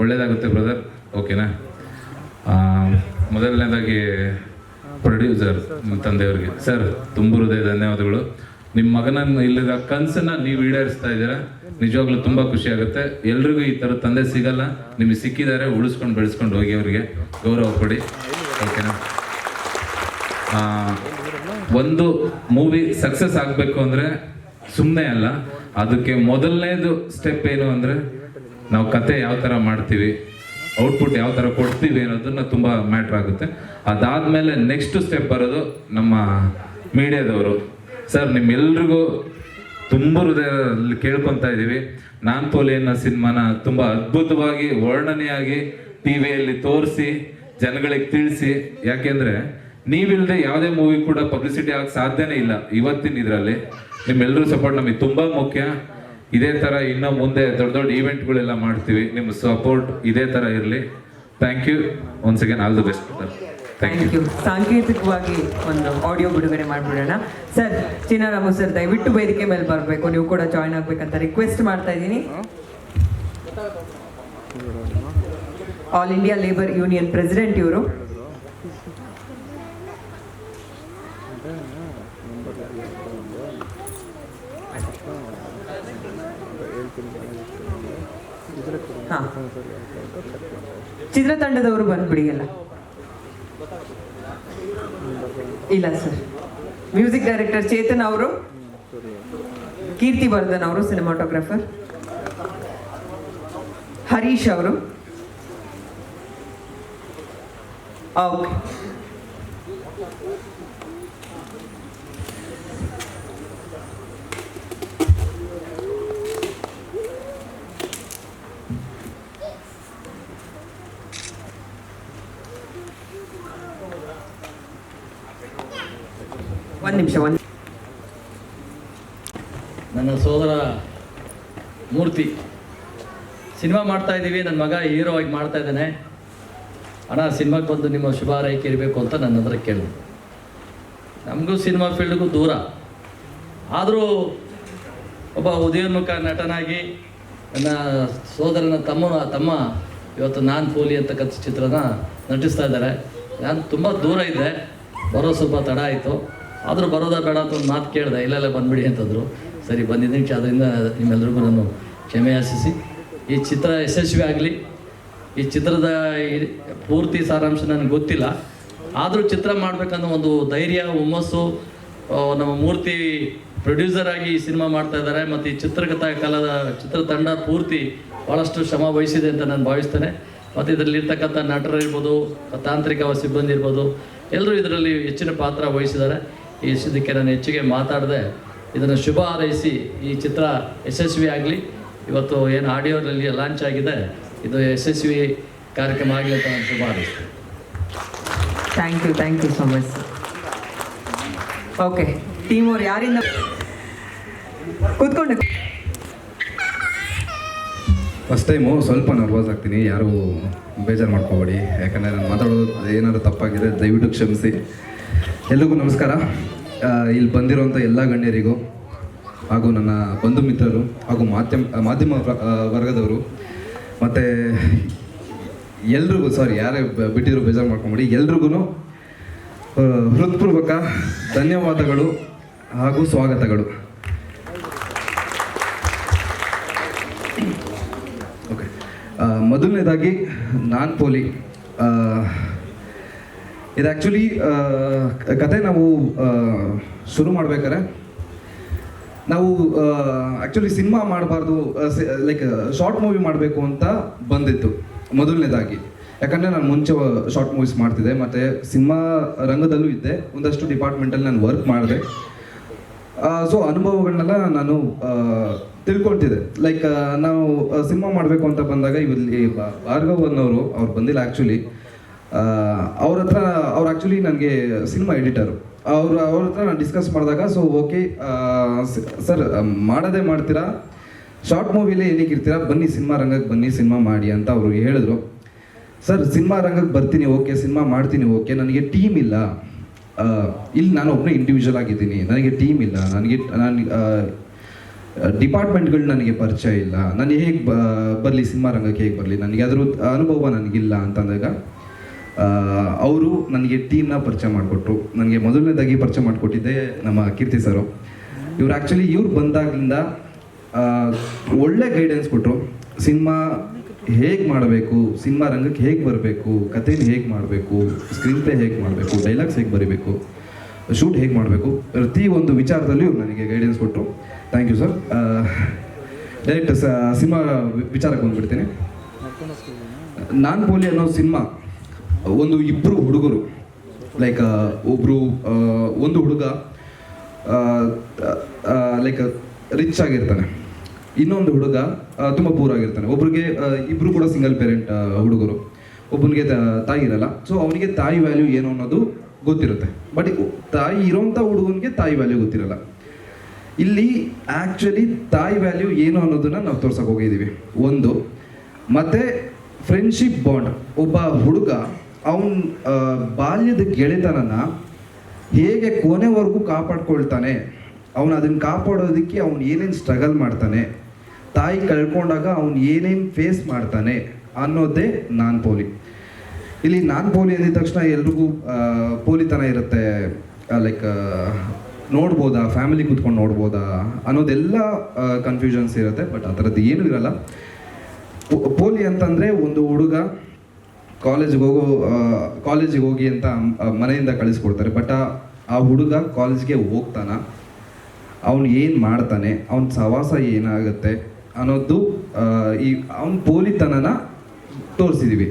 ಒಳ್ಳೇದಾಗುತ್ತೆ ಬ್ರದರ್. ಓಕೆನಾ? ಮೊದಲನೇದಾಗಿ ಪ್ರೊಡ್ಯೂಸರ್ ನಿಮ್ಮ ತಂದೆಯವ್ರಿಗೆ ಸರ್ ತುಂಬ ಹೃದಯ ಧನ್ಯವಾದಗಳು. ನಿಮ್ಮ ಮಗನನ್ನು ಇಲ್ಲಿಗ ಕನಸನ್ನ ನೀವು ಈಡೇರಿಸ್ತಾ ಇದ್ದೀರಾ, ನಿಜವಾಗ್ಲೂ ತುಂಬ ಖುಷಿ ಆಗುತ್ತೆ. ಎಲ್ರಿಗೂ ಈ ಥರ ತಂದೆ ಸಿಗಲ್ಲ, ನಿಮಗೆ ಸಿಕ್ಕಿದ್ದಾರೆ. ಉಳಿಸ್ಕೊಂಡು ಬೆಳೆಸ್ಕೊಂಡು ಹೋಗಿ ಅವರಿಗೆ ಗೌರವ ಕೊಡಿ. ಓಕೆನಾ? ಒಂದು ಮೂವಿ ಸಕ್ಸಸ್ ಆಗಬೇಕು ಅಂದರೆ ಸುಮ್ಮನೆ ಅಲ್ಲ, ಅದಕ್ಕೆ ಮೊದಲನೇದು ಸ್ಟೆಪ್ ಏನು ಅಂದರೆ ನಾವು ಕತೆ ಯಾವ ಥರ ಮಾಡ್ತೀವಿ, ಔಟ್ಪುಟ್ ಯಾವ ಥರ ಕೊಡ್ತೀವಿ ಅನ್ನೋದನ್ನ ತುಂಬ ಮ್ಯಾಟ್ರ್ ಆಗುತ್ತೆ. ಅದಾದಮೇಲೆ ನೆಕ್ಸ್ಟ್ ಸ್ಟೆಪ್ ಬರೋದು ನಮ್ಮ ಮೀಡಿಯಾದವರು. ಸರ್ ನಿಮ್ಮೆಲ್ರಿಗೂ ತುಂಬ ಹೃದಯದಲ್ಲಿ ಕೇಳ್ಕೊತಾ ಇದ್ದೀವಿ. ನಾನ್ ಪೋಲಿ ಅನ್ನೋ ಸಿನಿಮಾನ ತುಂಬ ಅದ್ಭುತವಾಗಿ ವರ್ಣನೆಯಾಗಿ ಟಿವಿಯಲ್ಲಿ ತೋರಿಸಿ ಜನಗಳಿಗೆ ತಿಳಿಸಿ. ಯಾಕೆಂದರೆ ನೀವಿಲ್ಲದೆ ಯಾವುದೇ ಮೂವಿ ಕೂಡ ಪಬ್ಲಿಸಿಟಿ ಆಗಕ್ಕೆ ಸಾಧ್ಯನೇ ಇಲ್ಲ ಇವತ್ತಿನ ಇದರಲ್ಲಿ. ನಿಮ್ಮೆಲ್ಲರೂ ಸಪೋರ್ಟ್ ನಮಗೆ ತುಂಬ ಮುಖ್ಯ. ಇದೇ ಥರ ಇನ್ನೂ ಮುಂದೆ ದೊಡ್ಡ ದೊಡ್ಡ ಈವೆಂಟ್ಗಳೆಲ್ಲ ಮಾಡ್ತೀವಿ. ನಿಮ್ಮ ಸಪೋರ್ಟ್ ಇದೇ ಥರ ಇರಲಿ. Thank you once again, all the best sir. Thank you. ಸಾಂಕೇತಿಕವಾಗಿ ಒಂದು ಆಡಿಯೋ ಬಿಡುಗಡೆ ಮಾಡಿಬಿಡೋಣ ಸರ್. ಚಿನ್ನರಾಮು ಸರ್ ದಯವಿಟ್ಟು ವೇದಿಕೆ ಮೇಲೆ ಬರಬೇಕು, ನೀವು ಕೂಡ ಜಾಯ್ನ್ ಆಗ್ಬೇಕಂತ ರಿಕ್ವೆಸ್ಟ್ ಮಾಡ್ತಾ ಇದ್ದೀನಿ. All India labour union president ಇವರು. ಹಾಂ ಚಿತ್ರತಂಡದವರು ಬಂದ್ಬಿಡಿ ಎಲ್ಲ. ಇಲ್ಲ ಸರ್, ಮ್ಯೂಸಿಕ್ ಡೈರೆಕ್ಟರ್ ಚೇತನ್ ಅವರು, ಕೀರ್ತಿ ವರ್ಧನ್ ಅವರು ಸಿನಿಮಾಟೋಗ್ರಾಫರ್, ಹರೀಶ್ ಅವರು. ಓಕೆ, ಒಂದು ನಿಮಿಷ. ನನ್ನ ಸೋದರ ಮೂರ್ತಿ ಸಿನಿಮಾ ಮಾಡ್ತಾ ಇದ್ದೀವಿ, ನನ್ನ ಮಗ ಹೀರೋ ಆಗಿ ಮಾಡ್ತಾ ಇದ್ದಾನೆ, ಅಣ್ಣ ಸಿನಿಮಾಕ್ಕೆ ಬಂದು ನಿಮ್ಮ ಶುಭ ಹಾರೈಕೆ ಇರಬೇಕು ಅಂತ ನನ್ನ ಹತ್ರ ಕೇಳಿದ್ರು. ನಮಗೂ ಸಿನಿಮಾ ಫೀಲ್ಡ್ಗೂ ದೂರ, ಆದರೂ ಒಬ್ಬ ಉದಯೋನ್ಮುಖ ನಟನಾಗಿ ನನ್ನ ಸೋದರನ ತಮ್ಮ ಇವತ್ತು ನಾನ್ ಪೋಲಿ ಅಂತಕ್ಕಂಥ ಚಿತ್ರನ ನಟಿಸ್ತಾ ಇದ್ದಾರೆ. ನಾನು ತುಂಬ ದೂರ ಇದ್ದೆ, ಬರೋ ಸ್ವಲ್ಪ ತಡ ಆಯಿತು, ಆದರೂ ಬರೋದ ಬೇಡ ಅಂತ ಒಂದು ಮಾತು ಕೇಳಿದೆ, ಇಲ್ಲೆಲ್ಲ ಬಂದುಬಿಡಿ ಅಂತಂದರು. ಸರಿ ಬಂದಿದ್ದೀನಿ, ಅದರಿಂದ ನಿಮ್ಮೆಲ್ಲರಿಗೂ ನಾನು ಕ್ಷಮೆ ಯಾಚಿಸಿ ಈ ಚಿತ್ರ ಯಶಸ್ವಿ ಆಗಲಿ. ಈ ಚಿತ್ರದ ಪೂರ್ತಿ ಸಾರಾಂಶ ನನಗೆ ಗೊತ್ತಿಲ್ಲ, ಆದರೂ ಚಿತ್ರ ಮಾಡಬೇಕನ್ನೋ ಒಂದು ಧೈರ್ಯ, ಹುಮ್ಮಸ್ಸು ನಮ್ಮ ಮೂರ್ತಿ ಪ್ರೊಡ್ಯೂಸರ್ ಆಗಿ ಈ ಸಿನಿಮಾ ಮಾಡ್ತಾ ಇದ್ದಾರೆ. ಮತ್ತು ಈ ಚಿತ್ರತಂಡ ಪೂರ್ತಿ ಭಾಳಷ್ಟು ಶ್ರಮ ವಹಿಸಿದೆ ಅಂತ ನಾನು ಭಾವಿಸ್ತೇನೆ. ಮತ್ತು ಇದರಲ್ಲಿರ್ತಕ್ಕಂಥ ನಟರಿರ್ಬೋದು, ತಾಂತ್ರಿಕ ಸಿಬ್ಬಂದಿ ಇರ್ಬೋದು, ಎಲ್ಲರೂ ಇದರಲ್ಲಿ ಹೆಚ್ಚಿನ ಪಾತ್ರ ವಹಿಸಿದ್ದಾರೆ. ಈ ಇದಕ್ಕೆ ನಾನು ಹೆಚ್ಚಿಗೆ ಮಾತಾಡದೆ ಇದನ್ನು ಶುಭ ಹಾರೈಸಿ ಈ ಚಿತ್ರ ಯಶಸ್ವಿ ಆಗಲಿ. ಇವತ್ತು ಏನು ಆಡಿಯೋದಲ್ಲಿ ಲಾಂಚ್ ಆಗಿದೆ, ಇದು ಯಶಸ್ವಿ ಕಾರ್ಯಕ್ರಮ ಆಗಲಿ ಅಂತ ನಾನು ಶುಭ ಹಾರೈಸ್ತೀನಿ. Thank you so much. Okay, team ಅವ್ರು ಯಾರಿಂದ ಕೂತ್ಕೊಂಡು. ಫಸ್ಟ್ ಟೈಮು ಸ್ವಲ್ಪ ನರ್ವಸ್ ಆಗ್ತೀನಿ, ಯಾರೂ ಬೇಜಾರು ಮಾಡ್ಕೋಬೇಡಿ, ಯಾಕಂದರೆ ನಾನು ಮಾತಾಡೋದು ಏನಾದರೂ ತಪ್ಪಾಗಿದೆ ದಯವಿಟ್ಟು ಕ್ಷಮಿಸಿ. ಎಲ್ರಿಗೂ ನಮಸ್ಕಾರ. ಇಲ್ಲಿ ಬಂದಿರೋಂಥ ಎಲ್ಲ ಗಣ್ಯರಿಗೂ ಹಾಗೂ ನನ್ನ ಬಂಧು ಮಿತ್ರರು ಹಾಗೂ ಮಾಧ್ಯಮ ವರ್ಗದವರು ಮತ್ತು ಎಲ್ರಿಗೂ, ಯಾರೇ ಬಿಟ್ಟಿದ್ರು ಬೇಜಾರು ಮಾಡ್ಕೊಂಬಿಡಿ, ಎಲ್ರಿಗೂ ಹೃತ್ಪೂರ್ವಕ ಧನ್ಯವಾದಗಳು ಹಾಗೂ ಸ್ವಾಗತಗಳು. ಓಕೆ, ಮೊದಲನೇದಾಗಿ ನಾನ್ ಪೋಲಿ. ಇದು ಆ್ಯಕ್ಚುಲಿ ಕತೆ ನಾವು ಶುರು ಮಾಡ್ಬೇಕಾದ್ರೆ ನಾವು ಆ್ಯಕ್ಚುಲಿ ಸಿನಿಮಾ ಮಾಡಬಾರ್ದು, ಲೈಕ್ ಶಾರ್ಟ್ ಮೂವಿ ಮಾಡಬೇಕು ಅಂತ ಬಂದಿತ್ತು ಮೊದಲನೇದಾಗಿ. ಯಾಕಂದರೆ ನಾನು ಮುಂಚೆ ಶಾರ್ಟ್ ಮೂವೀಸ್ ಮಾಡ್ತಿದ್ದೆ ಮತ್ತು ಸಿನಿಮಾ ರಂಗದಲ್ಲೂ ಇದ್ದೆ, ಒಂದಷ್ಟು ಡಿಪಾರ್ಟ್ಮೆಂಟಲ್ಲಿ ನಾನು ವರ್ಕ್ ಮಾಡಿದೆ. ಸೊ ಅನುಭವಗಳನ್ನೆಲ್ಲ ನಾನು ತಿಳ್ಕೊಳ್ತಿದ್ದೆ. ಲೈಕ್ ನಾವು ಸಿನಿಮಾ ಮಾಡಬೇಕು ಅಂತ ಬಂದಾಗ ಇಲ್ಲಿ ಭಾರ್ಗವ್ ಅನ್ನೋರು, ಅವ್ರು ಬಂದಿಲ್ಲ ಆ್ಯಕ್ಚುಲಿ, ಅವ್ರ ಆ್ಯಕ್ಚುಲಿ ನನಗೆ ಸಿನಿಮಾ ಎಡಿಟರು. ಅವ್ರ ಹತ್ರ ನಾನು ಡಿಸ್ಕಸ್ ಮಾಡಿದಾಗ, ಸೊ ಓಕೆ ಸರ್ ಮಾಡೋದೇ ಮಾಡ್ತೀರಾ, ಶಾರ್ಟ್ ಮೂವಿಲೇ ಏನಕ್ಕೆ ಇರ್ತೀರಾ, ಬನ್ನಿ ಸಿನಿಮಾ ರಂಗಕ್ಕೆ ಬನ್ನಿ, ಸಿನಿಮಾ ಮಾಡಿ ಅಂತ ಅವರು ಹೇಳಿದ್ರು. ಸರ್ ಸಿನಿಮಾ ರಂಗಕ್ಕೆ ಬರ್ತೀನಿ, ಓಕೆ ಸಿನಿಮಾ ಮಾಡ್ತೀನಿ, ಓಕೆ ನನಗೆ ಟೀಮ್ ಇಲ್ಲ, ಇಲ್ಲಿ ನಾನು ಒಬ್ಬನೇ ಇಂಡಿವಿಜುವಲ್ ಆಗಿದ್ದೀನಿ, ನನಗೆ ಟೀಮ್ ಇಲ್ಲ, ನಾನು ಡಿಪಾರ್ಟ್ಮೆಂಟ್ಗಳು ನನಗೆ ಪರಿಚಯ ಇಲ್ಲ, ನಾನು ಹೇಗೆ ಬರಲಿ ಸಿನಿಮಾ ರಂಗಕ್ಕೆ, ಹೇಗೆ ಬರಲಿ, ನನಗೆ ಅದ್ರ ಅನುಭವ ನನಗಿಲ್ಲ ಅಂತಂದಾಗ ಅವರು ನನಗೆ ಟೀಮ್ನ ಪರಿಚಯ ಮಾಡಿಕೊಟ್ರು. ನನಗೆ ಮೊದಲನೇದಾಗಿ ಪರಿಚಯ ಮಾಡಿಕೊಟ್ಟಿದ್ದೆ ನಮ್ಮ ಕೀರ್ತಿ ಸರು. ಇವ್ರು ಬಂದಾಗಲಿಂದ ಒಳ್ಳೆ ಗೈಡೆನ್ಸ್ ಕೊಟ್ಟರು. ಸಿನಿಮಾ ಹೇಗೆ ಮಾಡಬೇಕು, ಸಿನಿಮಾ ರಂಗಕ್ಕೆ ಹೇಗೆ ಬರಬೇಕು, ಕಥೆನ ಹೇಗೆ ಮಾಡಬೇಕು, ಸ್ಕ್ರೀನ್ ಪ್ಲೇ ಹೇಗೆ ಮಾಡಬೇಕು, ಡೈಲಾಗ್ಸ್ ಹೇಗೆ ಬರೀಬೇಕು, ಶೂಟ್ ಹೇಗೆ ಮಾಡಬೇಕು, ಪ್ರತಿ ಒಂದು ವಿಚಾರದಲ್ಲಿಯೂ ನನಗೆ ಗೈಡೆನ್ಸ್ ಕೊಟ್ಟರು. Thank you sir. Direct cinema ವಿಚಾರಕ್ಕೆ ಬಂದುಬಿಡ್ತೀನಿ. ನಾನ್ ಪೋಲಿ ಅನ್ನೋ ಸಿನಿಮಾ ಒಂದು ಇಬ್ಬರು ಹುಡುಗರು, ಲೈಕ್ ಒಂದು ಹುಡುಗ ಲೈಕ್ ರಿಚ್ ಆಗಿರ್ತಾನೆ, ಇನ್ನೊಂದು ಹುಡುಗ ತುಂಬ ಪೂರ್ ಆಗಿರ್ತಾನೆ. ಇಬ್ಬರು ಕೂಡ ಸಿಂಗಲ್ ಪೇರೆಂಟ್ ಹುಡುಗರು. ಒಬ್ಬನಿಗೆ ತಾಯಿ ಇರಲ್ಲ, ಸೊ ಅವನಿಗೆ ತಾಯಿ ವ್ಯಾಲ್ಯೂ ಏನು ಅನ್ನೋದು ಗೊತ್ತಿರುತ್ತೆ, ಬಟ್ ತಾಯಿ ಇರೋಂಥ ಹುಡುಗನಿಗೆ ತಾಯಿ ವ್ಯಾಲ್ಯೂ ಗೊತ್ತಿರಲ್ಲ. ಇಲ್ಲಿ ಆ್ಯಕ್ಚುಲಿ ತಾಯಿ ವ್ಯಾಲ್ಯೂ ಏನು ಅನ್ನೋದನ್ನ ನಾವು ತೋರ್ಸಕ್ಕೆ ಹೋಗಿದ್ದೀವಿ ಒಂದು. ಮತ್ತು ಫ್ರೆಂಡ್ಶಿಪ್ ಬಾಂಡ್, ಒಬ್ಬ ಹುಡುಗ ಅವನ ಬಾಲ್ಯದ ಗೆಳೆತನನ ಹೇಗೆ ಕೊನೆವರೆಗೂ ಕಾಪಾಡ್ಕೊಳ್ತಾನೆ, ಅವನು ಅದನ್ನು ಕಾಪಾಡೋದಕ್ಕೆ ಅವನು ಏನೇನು ಸ್ಟ್ರಗಲ್ ಮಾಡ್ತಾನೆ, ತಾಯಿ ಕಳ್ಕೊಂಡಾಗ ಅವನು ಏನೇನು ಫೇಸ್ ಮಾಡ್ತಾನೆ ಅನ್ನೋದೇ ನಾನ್ ಪೋಲಿ. ಇಲ್ಲಿ ನಾನ್ ಪೋಲಿ ಅಂದಿದ ತಕ್ಷಣ ಎಲ್ರಿಗೂ ಪೋಲಿತನ ಇರುತ್ತೆ, ಲೈಕ್ ನೋಡ್ಬೋದಾ, ಫ್ಯಾಮಿಲಿ ಕೂತ್ಕೊಂಡು ನೋಡ್ಬೋದಾ ಅನ್ನೋದೆಲ್ಲ ಕನ್ಫ್ಯೂಷನ್ಸ್ ಇರುತ್ತೆ. ಬಟ್ ಆ ಥರದ್ದು ಏನೂ ಇರಲ್ಲ. ಪೋಲಿ ಅಂತಂದರೆ ಒಂದು ಹುಡುಗ ಕಾಲೇಜಿಗೆ ಹೋಗಿ ಅಂತ ಮನೆಯಿಂದ ಕಳಿಸ್ಕೊಡ್ತಾರೆ. ಬಟ್ ಆ ಹುಡುಗ ಕಾಲೇಜ್ಗೆ ಹೋಗ್ತಾನ, ಅವನು ಏನು ಮಾಡ್ತಾನೆ, ಅವನ ಸಹವಾಸ ಏನಾಗುತ್ತೆ ಅನ್ನೋದು ಈ ಅವನ ಪೋಲಿತನನ ತೋರಿಸಿದ್ದೀವಿ.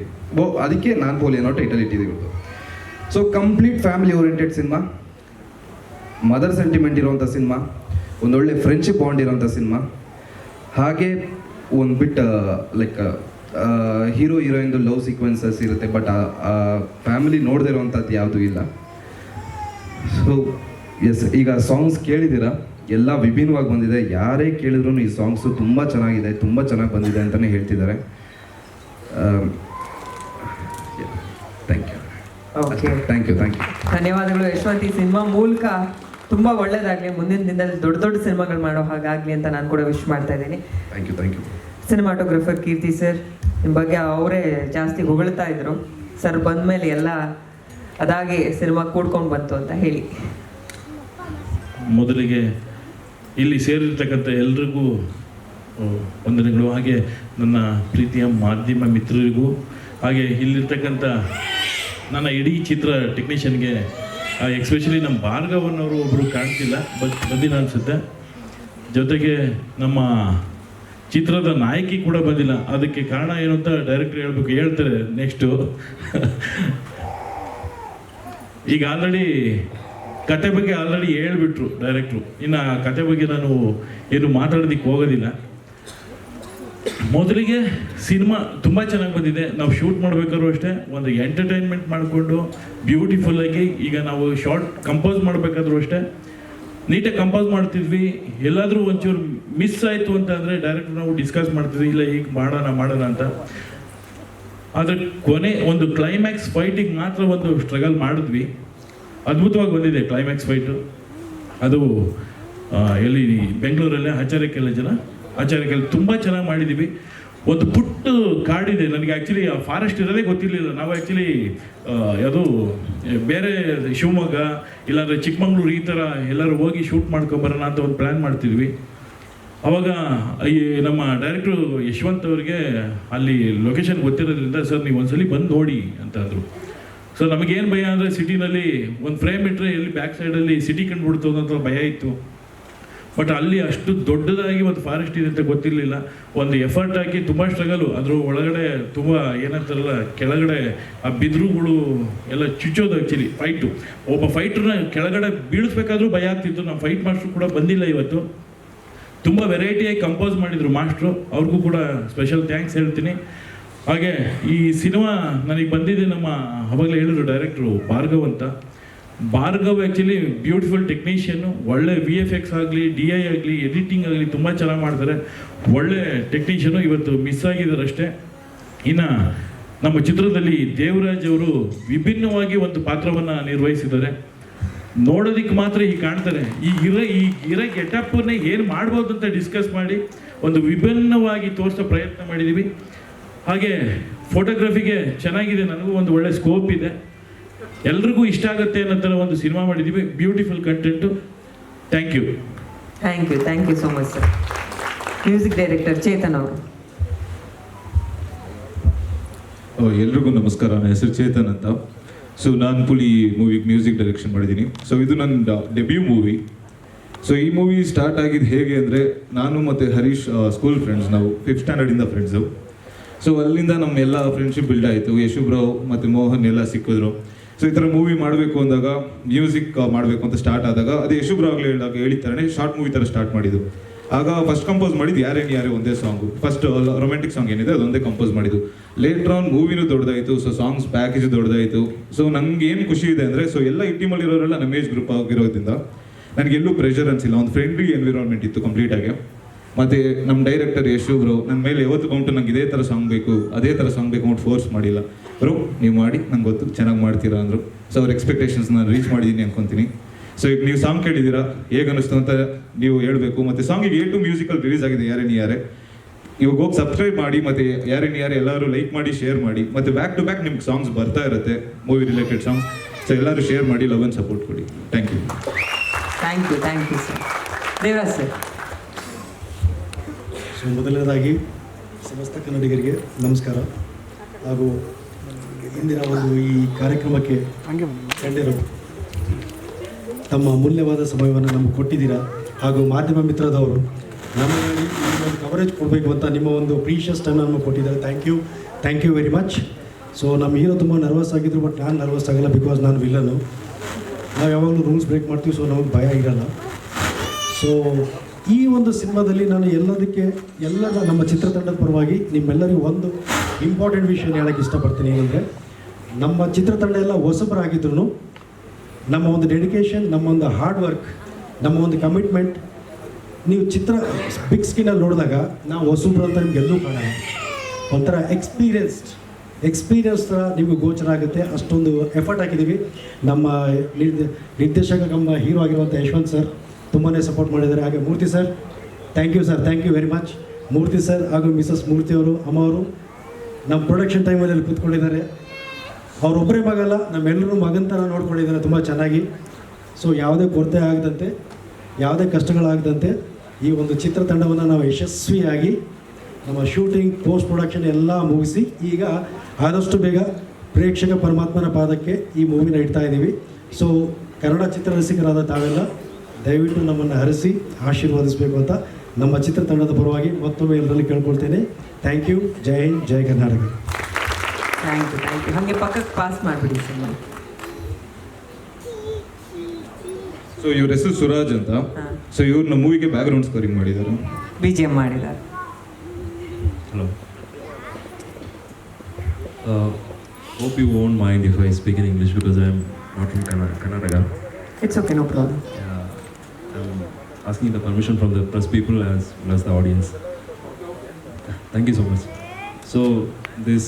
ಅದಕ್ಕೆ ನಾನು ಪೋಲಿ ಅನ್ನೋ ಟೈಟಲ್ ಇಟ್ಟಿದ್ದೀವಿ. So complete family oriented cinema, mother sentiment ಇರೋವಂಥ ಸಿನಿಮಾ, ಒಂದೊಳ್ಳೆ ಫ್ರೆಂಡ್ಶಿಪ್ ಬಾಂಡ್ ಇರೋವಂಥ ಸಿನಿಮಾ, ಹಾಗೆ ಒಂದು ಬಿಟ್ ಲೈಕ್ ಹೀರೋ ಹೀರೋಯಿನ್ದು ಲವ್ ಸೀಕ್ವೆನ್ಸಸ್ ಇರುತ್ತೆ. ಬಟ್ ಫ್ಯಾಮಿಲಿ ನೋಡದೇ ಇರೋವಂಥದ್ದು ಯಾವುದೂ ಇಲ್ಲ. ಸೊ ಎಸ್, ಈಗ ಸಾಂಗ್ಸ್ ಕೇಳಿದ್ದೀರಾ, ಎಲ್ಲ ವಿಭಿನ್ನವಾಗಿ ಬಂದಿದೆ. ಯಾರೇ ಕೇಳಿದ್ರು ಈ ಸಾಂಗ್ಸು ತುಂಬ ಚೆನ್ನಾಗಿದೆ, ತುಂಬ ಚೆನ್ನಾಗಿ ಬಂದಿದೆ ಅಂತಲೇ ಹೇಳ್ತಿದ್ದಾರೆ. Thank you. Okay, thank you. ಧನ್ಯವಾದಗಳು ಯಶವಂತ್. ಈ ಸಿನಿಮಾ ಮೂಲಕ ತುಂಬ ಒಳ್ಳೇದಾಗಲಿ, ಮುಂದಿನ ದಿನದಲ್ಲಿ ದೊಡ್ಡ ದೊಡ್ಡ ಸಿನಿಮಾಗಳು ಮಾಡೋ ಹಾಗಾಗಲಿ ಅಂತ ನಾನು ಕೂಡ ವಿಶ್ ಮಾಡ್ತಾ ಇದ್ದೀನಿ. Thank you. Cinematographer Keerthi sir, ನಿಮ್ಮ ಬಗ್ಗೆ ಅವರೇ ಜಾಸ್ತಿ ಹೊಗಳ್ತಾ ಇದ್ರು. ಸರ್ ಬಂದಮೇಲೆ ಎಲ್ಲ ಅದಾಗಿ ಸಿನಿಮಾ ಕೂಡ್ಕೊಂಡು ಬಂತು ಅಂತ ಹೇಳಿ. ಮೊದಲಿಗೆ ಇಲ್ಲಿ ಸೇರಿರ್ತಕ್ಕಂಥ ಎಲ್ರಿಗೂ ವಂದನೆಗಳು. ಹಾಗೆ ನನ್ನ ಪ್ರೀತಿಯ ಮಾಧ್ಯಮ ಮಿತ್ರರಿಗೂ, ಹಾಗೆ ಇಲ್ಲಿರ್ತಕ್ಕಂಥ ನನ್ನ ಇಡೀ ಚಿತ್ರ ಟೆಕ್ನಿಷಿಯನ್ಗೆ, ಎಕ್ಸ್ಪೆಷಲಿ ನಮ್ಮ ಭಾರ್ಗವನ್ನವರು ಒಬ್ಬರು ಕಾಣ್ತಿಲ್ಲ, ಬಂದಿಲ್ಲ ಅನಿಸುತ್ತೆ. ಜೊತೆಗೆ ನಮ್ಮ ಚಿತ್ರದ ನಾಯಕಿ ಕೂಡ ಬಂದಿಲ್ಲ. ಅದಕ್ಕೆ ಕಾರಣ ಏನು ಅಂತ ಡೈರೆಕ್ಟರ್ ಹೇಳ್ತಾರೆ ನೆಕ್ಸ್ಟು. ಈಗ ಆಲ್ರೆಡಿ ಕತೆ ಬಗ್ಗೆ ಹೇಳ್ಬಿಟ್ರು ಡೈರೆಕ್ಟ್ರು. ಇನ್ನು ಕತೆ ಬಗ್ಗೆ ನಾನು ಏನು ಮಾತಾಡೋದಕ್ಕೆ ಹೋಗೋದಿಲ್ಲ. ಮೊದಲಿಗೆ ಸಿನಿಮಾ ತುಂಬ ಚೆನ್ನಾಗಿ ಬಂದಿದೆ. ನಾವು ಶೂಟ್ ಮಾಡಬೇಕಾದ್ರೂ ಅಷ್ಟೇ ಒಂದು ಎಂಟರ್ಟೈನ್ಮೆಂಟ್ ಮಾಡಿಕೊಂಡು ಬ್ಯೂಟಿಫುಲ್ಲಾಗಿ, ಈಗ ನಾವು ಶಾರ್ಟ್ ಕಂಪೋಸ್ ಮಾಡಬೇಕಾದ್ರೂ ಅಷ್ಟೇ ನೀಟಾಗಿ ಕಂಪೋಸ್ ಮಾಡ್ತಿದ್ವಿ. ಎಲ್ಲಾದರೂ ಒಂಚೂರು ಮಿಸ್ ಆಯಿತು ಅಂತ ಅಂದರೆ ಡೈರೆಕ್ಟ್ ನಾವು ಡಿಸ್ಕಸ್ ಮಾಡ್ತಿದ್ವಿ, ಇಲ್ಲ ಈಗ ಮಾಡೋಣ ಅಂತ. ಆದರೆ ಕೊನೆ ಒಂದು ಕ್ಲೈಮ್ಯಾಕ್ಸ್ ಫೈಟಿಗೆ ಮಾತ್ರ ಒಂದು ಸ್ಟ್ರಗಲ್ ಮಾಡಿದ್ವಿ. ಅದ್ಭುತವಾಗಿ ಬಂದಿದೆ ಕ್ಲೈಮ್ಯಾಕ್ಸ್ ಫೈಟು. ಅದು ಎಲ್ಲಿ ಬೆಂಗಳೂರಲ್ಲೇ ಆಚಾರ್ಯಕ್ಕೆಲ್ಲ ತುಂಬ ಚೆನ್ನಾಗಿ ಮಾಡಿದ್ದೀವಿ. ಒಂದು ಪುಟ್ಟ ಕಾಡಿದೆ, ನನಗೆ ಆ್ಯಕ್ಚುಲಿ ಆ ಫಾರೆಸ್ಟ್ ಇರೋದೇ ಗೊತ್ತಿರಲಿಲ್ಲ. ನಾವು ಆ್ಯಕ್ಚುಲಿ ಯಾವುದು ಬೇರೆ ಶಿವಮೊಗ್ಗ ಇಲ್ಲಾಂದರೆ ಚಿಕ್ಕಮಂಗ್ಳೂರು ಈ ಥರ ಎಲ್ಲರೂ ಹೋಗಿ ಶೂಟ್ ಮಾಡ್ಕೊಂಬರೋಣ ಅಂತ ಒಂದು ಪ್ಲ್ಯಾನ್ ಮಾಡ್ತಿದ್ವಿ. ಅವಾಗ ಈ ನಮ್ಮ ಡೈರೆಕ್ಟ್ರು ಯಶವಂತ್ ಅವ್ರಿಗೆ ಅಲ್ಲಿ ಲೊಕೇಶನ್ ಗೊತ್ತಿರೋದ್ರಿಂದ, ಸರ್ ನೀವು ಒಂದ್ಸಲಿ ಬಂದು ನೋಡಿ ಅಂತ ಅಂದರು. ಸೊ ನಮಗೇನು ಭಯ ಅಂದರೆ ಸಿಟಿನಲ್ಲಿ ಒಂದು ಫ್ರೇಮ್ ಇಟ್ಟರೆ ಎಲ್ಲಿ ಬ್ಯಾಕ್ ಸೈಡಲ್ಲಿ ಸಿಟಿ ಕಂಡುಬಿಡ್ತು ಅಂತ ಭಯ ಇತ್ತು. ಬಟ್ ಅಲ್ಲಿ ಅಷ್ಟು ದೊಡ್ಡದಾಗಿ ಒಂದು ಫಾರೆಸ್ಟ್ ಇದೆ ಅಂತ ಗೊತ್ತಿರಲಿಲ್ಲ. ಒಂದು ಎಫರ್ಟ್ ಹಾಕಿ ತುಂಬ ಸ್ಟ್ರಗಲು. ಅದ್ರ ಒಳಗಡೆ ತುಂಬ ಏನಂತಾರಲ್ಲ, ಕೆಳಗಡೆ ಆ ಬಿದಿರುಗಳು ಎಲ್ಲ ಚುಚ್ಚೋದು. ಆ್ಯಕ್ಚುಲಿ ಫೈಟು, ಒಬ್ಬ ಫೈಟ್ರನ್ನ ಕೆಳಗಡೆ ಬೀಳಿಸ್ಬೇಕಾದ್ರೂ ಭಯ ಆಗ್ತಿತ್ತು. ನಮ್ಮ ಫೈಟ್ ಮಾಸ್ಟ್ರು ಕೂಡ ಬಂದಿಲ್ಲ ಇವತ್ತು. ತುಂಬ ವೆರೈಟಿಯಾಗಿ ಕಂಪೋಸ್ ಮಾಡಿದರು ಮಾಸ್ಟ್ರು, ಅವ್ರಿಗೂ ಕೂಡ ಸ್ಪೆಷಲ್ ಥ್ಯಾಂಕ್ಸ್ ಹೇಳ್ತೀನಿ. ಹಾಗೆ ಈ ಸಿನಿಮಾ ನನಗೆ ಬಂದಿದೆ, ನಮ್ಮ ಅವಾಗಲೇ ಹೇಳಿದ್ರು ಡೈರೆಕ್ಟ್ರು ಭಾರ್ಗವ್ ಅಂತ. ಭಾರ್ಗವ್ ಆ್ಯಕ್ಚುಲಿ ಬ್ಯೂಟಿಫುಲ್ ಟೆಕ್ನಿಷಿಯನ್ನು, ಒಳ್ಳೆ VFX ಆಗಲಿ, DI ಆಗಲಿ, ಎಡಿಟಿಂಗ್ ಆಗಲಿ ತುಂಬ ಚೆನ್ನಾಗಿ ಮಾಡ್ತಾರೆ. ಒಳ್ಳೆ ಟೆಕ್ನಿಷಿಯನು. ಇವತ್ತು ಮಿಸ್ ಆಗಿದ್ದಾರೆ ಅಷ್ಟೇ. ಇನ್ನು ನಮ್ಮ ಚಿತ್ರದಲ್ಲಿ ದೇವರಾಜ್ ಅವರು ವಿಭಿನ್ನವಾಗಿ ಒಂದು ಪಾತ್ರವನ್ನು ನಿರ್ವಹಿಸಿದ್ದಾರೆ. ನೋಡೋದಕ್ಕೆ ಮಾತ್ರ ಹೀಗೆ ಕಾಣ್ತಾರೆ. ಈ ಇರೋ ಗೆಟಪ್ಪನ್ನೇ ಏನು ಮಾಡ್ಬೋದು ಅಂತ ಡಿಸ್ಕಸ್ ಮಾಡಿ ಒಂದು ವಿಭಿನ್ನವಾಗಿ ತೋರಿಸೋ ಪ್ರಯತ್ನ ಮಾಡಿದ್ದೀವಿ. ಹಾಗೆ ಫೋಟೋಗ್ರಫಿಗೆ ಚೆನ್ನಾಗಿದೆ, ನನಗೂ ಒಂದು ಒಳ್ಳೆ ಸ್ಕೋಪ್ ಇದೆ, ಎಲ್ರಿಗೂ ಇಷ್ಟ ಆಗುತ್ತೆ ಅನ್ನೋ ಥರ ಒಂದು ಸಿನಿಮಾ ಮಾಡಿದ್ದೀವಿ. Beautiful content. Thank you so much sir. Music director Chetan ಅವರು. ಎಲ್ರಿಗೂ ನಮಸ್ಕಾರ. ನನ್ನ ಹೆಸರು ಚೇತನ್ ಅಂತ. ಸೊ ನಾನು ಪುಲಿ ಮೂವಿಗೆ ಮ್ಯೂಸಿಕ್ ಡೈರೆಕ್ಷನ್ ಮಾಡಿದ್ದೀನಿ. ಸೊ ಇದು ನನ್ನ ಡೆಬ್ಯೂ ಮೂವಿ. ಸೊ ಈ ಮೂವಿ ಸ್ಟಾರ್ಟ್ ಆಗಿದ್ದು ಹೇಗೆ ಅಂದರೆ, ನಾನು ಮತ್ತು ಹರೀಶ್ ಸ್ಕೂಲ್ ಫ್ರೆಂಡ್ಸ್, ನಾವು 5th ಸ್ಟ್ಯಾಂಡರ್ಡಿಂದ ಫ್ರೆಂಡ್ಸು. ಸೊ ಅಲ್ಲಿಂದ ನಮ್ಮ ಎಲ್ಲ ಫ್ರೆಂಡ್ಶಿಪ್ ಬಿಲ್ಡ್ ಆಯಿತು. ಯಶುಬ್ರಾವ್ ಮತ್ತು ಮೋಹನ್ ಎಲ್ಲ ಸಿಕ್ಕಿದ್ರು. ಸೊ ಈ ಥರ ಮೂವಿ ಮಾಡಬೇಕು ಅಂದಾಗ, ಮ್ಯೂಸಿಕ್ ಮಾಡಬೇಕು ಅಂತ ಸ್ಟಾರ್ಟ್ ಆದಾಗ, ಅದೇ ಯಶುಬ್ರಾವ್ ಹೇಳಿದ ಶಾರ್ಟ್ ಮೂವಿ ಥರ ಸ್ಟಾರ್ಟ್ ಮಾಡಿದ್ದು. ಆಗ ಫಸ್ಟ್ ಕಂಪೋಸ್ ಮಾಡಿದ್ದು ಯಾರೇ ಒಂದೇ ಸಾಂಗು. ಫಸ್ಟ್ ರೊಮ್ಯಾಂಟಿಕ್ ಸಾಂಗ್ ಏನಿದೆ ಅದೊಂದೇ ಕಂಪೋಸ್ ಮಾಡಿದ್ದು. ಲೇಟರ್ ಆನ್ ಮೂವಿನೂ ದೊಡ್ಡದಾಯಿತು. ಸೊ ಸಾಂಗ್ಸ್ ಪ್ಯಾಕೇಜ್ ದೊಡ್ಡದಾಯಿತು. ಸೊ ನನಗೆ ಏನು ಖುಷಿ ಇದೆ ಅಂದರೆ, ಸೊ ಎಲ್ಲ ಈ ಟೀಮಲ್ಲಿರೋರೆಲ್ಲ ನಮ್ಮ ಏಜ್ ಗ್ರೂಪ್ ಆಗಿರೋದ್ರಿಂದ ನನಗೆಲ್ಲೂ ಪ್ರೆಷರ್ ಅನಿಸಿಲ್ಲ. ಒಂದು ಫ್ರೆಂಡ್ಲಿ ಎನ್ವಿರಾನ್ಮೆಂಟ್ ಇತ್ತು ಕಂಪ್ಲೀಟಾಗಿ. ಮತ್ತು ನಮ್ಮ ಡೈರೆಕ್ಟರ್ ಯಶುಬ್ರು ನನ್ನ ಮೇಲೆ ಯಾವತ್ತು ಕೌಂಟು ನಂಗೆ ಇದೇ ಥರ ಸಾಂಗ್ ಬೇಕು ಅಂತ ಫೋರ್ಸ್ ಮಾಡಿಲ್ಲ. ಬ್ರೋ ನೀವು ಮಾಡಿ, ನಂಗೆ ಗೊತ್ತು ಚೆನ್ನಾಗಿ ಮಾಡ್ತೀರಾ ಅಂದರು. ಸೊ ಅವ್ರ ಎಕ್ಸ್ಪೆಕ್ಟೇಷನ್ಸ್ ನಾನು ರೀಚ್ ಮಾಡಿದ್ದೀನಿ ಅನ್ಕೊತೀನಿ. ಸೊ ಈಗ ನೀವು ಸಾಂಗ್ ಕೇಳಿದ್ದೀರಾ, ಹೇಗೆ ಅನ್ನಿಸ್ತು ಅಂತ ನೀವು ಹೇಳಬೇಕು. ಮತ್ತು ಸಾಂಗಿಗೆ A2 ಮ್ಯೂಸಿಕಲ್ ರಿಲೀಸ್ ಆಗಿದೆ, ಯಾರೇ ಇವಾಗ ಹೋಗಿ ಸಬ್ಸ್ಕ್ರೈಬ್ ಮಾಡಿ, ಮತ್ತು ಯಾರೇ ಎಲ್ಲರೂ ಲೈಕ್ ಮಾಡಿ, ಶೇರ್ ಮಾಡಿ. ಮತ್ತು ಬ್ಯಾಕ್ ಟು ಬ್ಯಾಕ್ ನಿಮ್ಗೆ ಸಾಂಗ್ಸ್ ಬರ್ತಾ ಇರುತ್ತೆ, ಮೂವಿ ರಿಲೇಟೆಡ್ ಸಾಂಗ್ಸ್. ಸೊ ಎಲ್ಲರೂ ಶೇರ್ ಮಾಡಿ, ಲವ್ ಆ್ಯಂಡ್ ಸಪೋರ್ಟ್ ಕೊಡಿ. Thank you sir. Devaraj sir. So ಮೊದಲನೇದಾಗಿ ಸಮಸ್ತ ಕನ್ನಡಿಗರಿಗೆ ನಮಸ್ಕಾರ. ಹಾಗೂ ಇಂದಿನ ಒಂದು ಈ ಕಾರ್ಯಕ್ರಮಕ್ಕೆ ಗಣ್ಯರು ತಮ್ಮ ಅಮೂಲ್ಯವಾದ ಸಮಯವನ್ನು ನಮಗೆ ಕೊಟ್ಟಿದ್ದೀರಾ. ಹಾಗೂ ಮಾಧ್ಯಮ ಮಿತ್ರದವರು ನಮಗೆ ಈ ಒಂದು ಕವರೇಜ್ ಕೊಡಬೇಕು ಅಂತ ನಿಮ್ಮ ಒಂದು ಪ್ರೀಷಿಯಸ್ ಟೈಮ್ ನಮಗೆ ಕೊಟ್ಟಿದ್ದಾರೆ. Thank you very much. So ನಮ್ಮ ಹೀರೋ ತುಂಬ ನರ್ವಸ್ ಆಗಿದ್ರು, ಬಟ್ ನಾನು ನರ್ವಸ್ ಆಗಲ್ಲ, ಬಿಕಾಸ್ ನಾನು ವಿಲ್ಲನು. ನಾವು ಯಾವಾಗಲೂ ರೂಲ್ಸ್ ಬ್ರೇಕ್ ಮಾಡ್ತೀವಿ, ಸೊ ನಮಗೆ ಭಯ ಇರಲ್ಲ. ಸೊ ಈ ಒಂದು ಸಿನಿಮಾದಲ್ಲಿ ನಾನು ಎಲ್ಲರ ನಮ್ಮ ಚಿತ್ರತಂಡದ ಪರವಾಗಿ ನಿಮ್ಮೆಲ್ಲರಿಗೂ ಒಂದು ಇಂಪಾರ್ಟೆಂಟ್ ವಿಷಯ ಹೇಳೋಕ್ಕೆ ಇಷ್ಟಪಡ್ತೀನಿ. ಏನಂದರೆ ನಮ್ಮ ಚಿತ್ರತಂಡ ಎಲ್ಲ ಹೊಸಬರಾಗಿದ್ರು ನಮ್ಮ ಒಂದು ಡೆಡಿಕೇಶನ್, ನಮ್ಮ ಒಂದು ಹಾರ್ಡ್ ವರ್ಕ್, ನಮ್ಮ ಒಂದು ಕಮಿಟ್ಮೆಂಟ್ ನೀವು ಬಿಗ್ ಸ್ಕ್ರೀನಲ್ಲಿ ನೋಡಿದಾಗ ನಾವು ಹೊಸಬ್ರು ಅಂತ ನಿಮ್ಗೆ ಎಲ್ಲೂ ಕಾಣಲ್ಲ. ಒಂಥರ ಎಕ್ಸ್ಪೀರಿಯನ್ಸ್ ಥರ ನಿಮಗೆ ಗೋಚರ ಆಗುತ್ತೆ. ಅಷ್ಟೊಂದು ಎಫರ್ಟ್ ಹಾಕಿದ್ದೀವಿ. ನಮ್ಮ ನಿರ್ದೇಶಕ, ನಮ್ಮ ಹೀರೋ ಆಗಿರುವಂಥ ಯಶವಂತ್ ಸರ್ ತುಂಬಾ ಸಪೋರ್ಟ್ ಮಾಡಿದ್ದಾರೆ. ಹಾಗೆ Murthy sir, thank you very much. Murthy sir ಹಾಗೂ ಮಿಸಸ್ ಮೂರ್ತಿ ಅವರು, ಅಮ್ಮ ಅವರು ನಮ್ಮ ಪ್ರೊಡಕ್ಷನ್ ಟೈಮಲ್ಲಿ ಕೂತ್ಕೊಂಡಿದ್ದಾರೆ. ಅವರೊಬ್ಬರೇ ಮಗಲ್ಲ, ನಮ್ಮೆಲ್ಲರೂ ಮಗನ ಥರ ನೋಡ್ಕೊಂಡಿದ್ದಾರೆ ತುಂಬ ಚೆನ್ನಾಗಿ. ಸೊ ಯಾವುದೇ ಕೊರತೆ ಆಗದಂತೆ, ಯಾವುದೇ ಕಷ್ಟಗಳಾಗದಂತೆ ಈ ಒಂದು ಚಿತ್ರತಂಡವನ್ನು ನಾವು ಯಶಸ್ವಿಯಾಗಿ ನಮ್ಮ ಶೂಟಿಂಗ್, ಪೋಸ್ಟ್ ಪ್ರೊಡಕ್ಷನ್ ಎಲ್ಲ ಮುಗಿಸಿ ಈಗ ಆದಷ್ಟು ಬೇಗ ಪ್ರೇಕ್ಷಕ ಪರಮಾತ್ಮನ ಪಾದಕ್ಕೆ ಈ ಮೂವಿನ ಇಡ್ತಾ ಇದ್ದೀವಿ. ಸೊ ಕನ್ನಡ ಚಿತ್ರರಸಿಕರಾದ ತಾವೆಲ್ಲ ದಯವಿಟ್ಟು ನಮ್ಮನ್ನು ಹರಿಸಿ ಆಶೀರ್ವಾದಿಸಬೇಕು ಅಂತ ನಮ್ಮ ಚಿತ್ರತಂಡದ ಪರವಾಗಿ ಮತ್ತೊಮ್ಮೆ ಎಲ್ಲರಲ್ಲಿ ಕೇಳ್ಕೊಳ್ತೇನೆ. Thank you. Jai Hind, Jai Karnataka. Thank you. ಹಾಗೆ ಪಕ್ಕಕ್ಕೆ ಪಾಸ್ ಮಾಡಿಬಿಡಿ ಸಿನಿಮಾ. ಸೊ ಇವ್ರ ಹೆಸರು ಸುರಾಜ್ ಅಂತ. ಸೊ ಇವ್ರು ನಮ್ಮ ಮೂವಿಗೆ ಬ್ಯಾಕ್ಗ್ರೌಂಡ್ ಸ್ಕೋರಿಂಗ್ ಮಾಡಿದ್ದಾರೆ, BGM ಮಾಡಿದ್ದಾರೆ. Hello. Hope you won't mind if I speak in English because I am not from Karnataka. It's okay, no problem. I'm asking the permission from the press people as well as the audience. Thank you so much. So this,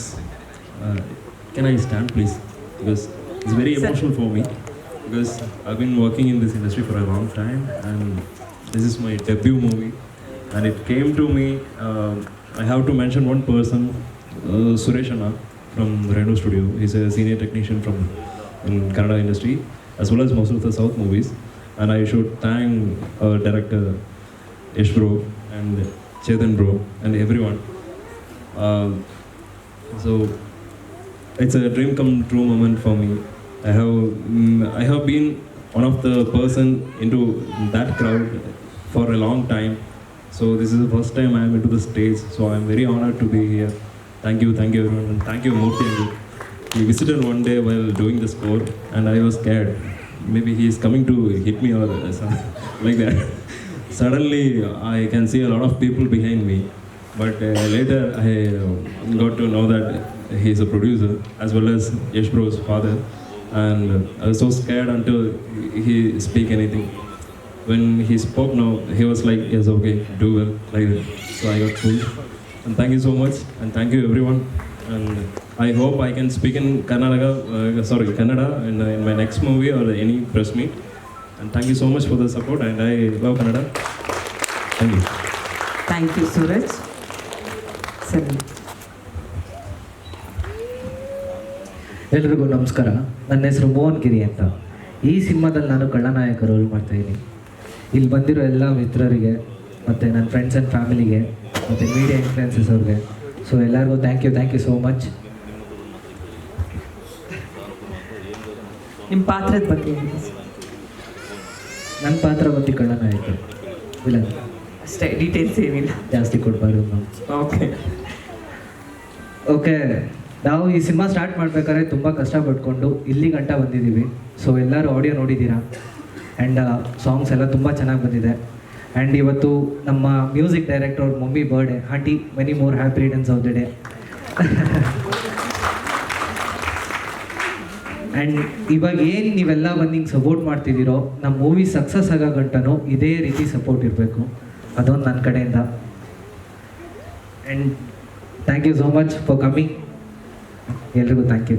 can I stand please? Because it's very emotional for me because I've been working in this industry for a long time and this is my debut movie and it came to me. I have to mention one person, Suresh Anna from Reno Studio. He's a senior technician in Kannada industry as well as most of the South movies. And I should thank our director Yash bro and Chetan bro and everyone. So it's a dream come true moment for me. I have been one of the person into that crowd for a long time. So this is the first time I am into the stage. So I am very honored to be here. Thank you everyone, and thank you Murthy. He visited one day while doing the score, and I was scared. Maybe he is coming to hit me or something like that. Suddenly I can see a lot of people behind me, but later I got to know that he is a producer as well as Yash bro's father, and I was so scared until he speak anything. When he spoke now, he was like, yes, okay, do well, like that. So I got cool. And thank you so much, and thank you everyone. And I hope I can speak in Kannada in my next movie or any press meet. And thank you so much for the support, and I love Kannada. Thank you. Thank you, Suraj. ಸರಿ. ಎಲ್ರಿಗೂ ನಮಸ್ಕಾರ. ನನ್ನ ಹೆಸರು ಮೋಹನ್ ಗಿರಿ ಅಂತ. ಈ ಸಿನಿಮಾದಲ್ಲಿ ನಾನು ಖಳನಾಯಕ roll ಮಾಡ್ತಾಯಿದ್ದೀನಿ. ಇಲ್ಲಿ ಬಂದಿರೋ ಎಲ್ಲ ಮಿತ್ರರಿಗೆ ಮತ್ತು ನನ್ನ ಫ್ರೆಂಡ್ಸ್ ಆ್ಯಂಡ್ ಫ್ಯಾಮಿಲಿಗೆ ಮತ್ತು ಮೀಡಿಯಾ ಇನ್ಫ್ಲುಯೆನ್ಸಸ್ ಅವ್ರಿಗೆ, ಸೊ ಎಲ್ಲರಿಗೂ ಥ್ಯಾಂಕ್ ಯು ಸೋ ಮಚ್. ನಿಮ್ಮ ಪಾತ್ರದ ಬಗ್ಗೆ ನನ್ನ ಪಾತ್ರ ಬಂದು ಖಳನಾಯಕ, ಇಲ್ಲ ಅಷ್ಟೇ, ಡೀಟೇಲ್ಸ್ ಏನಿಲ್ಲ, ಜಾಸ್ತಿ ಕೊಡಬಾರ್ದು ನಾವು. ಓಕೆ, ನಾವು ಈ ಸಿನಿಮಾ ಸ್ಟಾರ್ಟ್ ಮಾಡಬೇಕಾದ್ರೆ ತುಂಬ ಕಷ್ಟಪಟ್ಕೊಂಡು ಇಲ್ಲಿ ಗಂಟ ಬಂದಿದ್ದೀವಿ. ಸೊ ಎಲ್ಲರೂ ಆಡಿಯೋ ನೋಡಿದ್ದೀರಾ ಆ್ಯಂಡ್ ಸಾಂಗ್ಸ್ ಎಲ್ಲ ತುಂಬ ಚೆನ್ನಾಗಿ ಬಂದಿದೆ. ಆ್ಯಂಡ್ ಇವತ್ತು ನಮ್ಮ ಮ್ಯೂಸಿಕ್ ಡೈರೆಕ್ಟರ್ ಅವ್ರ mummy birthday. Aunty, many more happy returns of the day. And ಇವಾಗ ಏನು ನೀವೆಲ್ಲ ಬಂದು ಹಿಂಗೆ ಸಪೋರ್ಟ್ ಮಾಡ್ತಿದ್ದೀರೋ, ನಮ್ಮ ಮೂವಿ ಸಕ್ಸಸ್ ಆಗೋ ಗಂಟನೂ ಇದೇ ರೀತಿ ಸಪೋರ್ಟ್ ಇರಬೇಕು. ಅದೊಂದು ನನ್ನ ಕಡೆಯಿಂದ. And thank you so much for coming. ಎಲ್ರಿಗೂ ಥ್ಯಾಂಕ್ ಯು.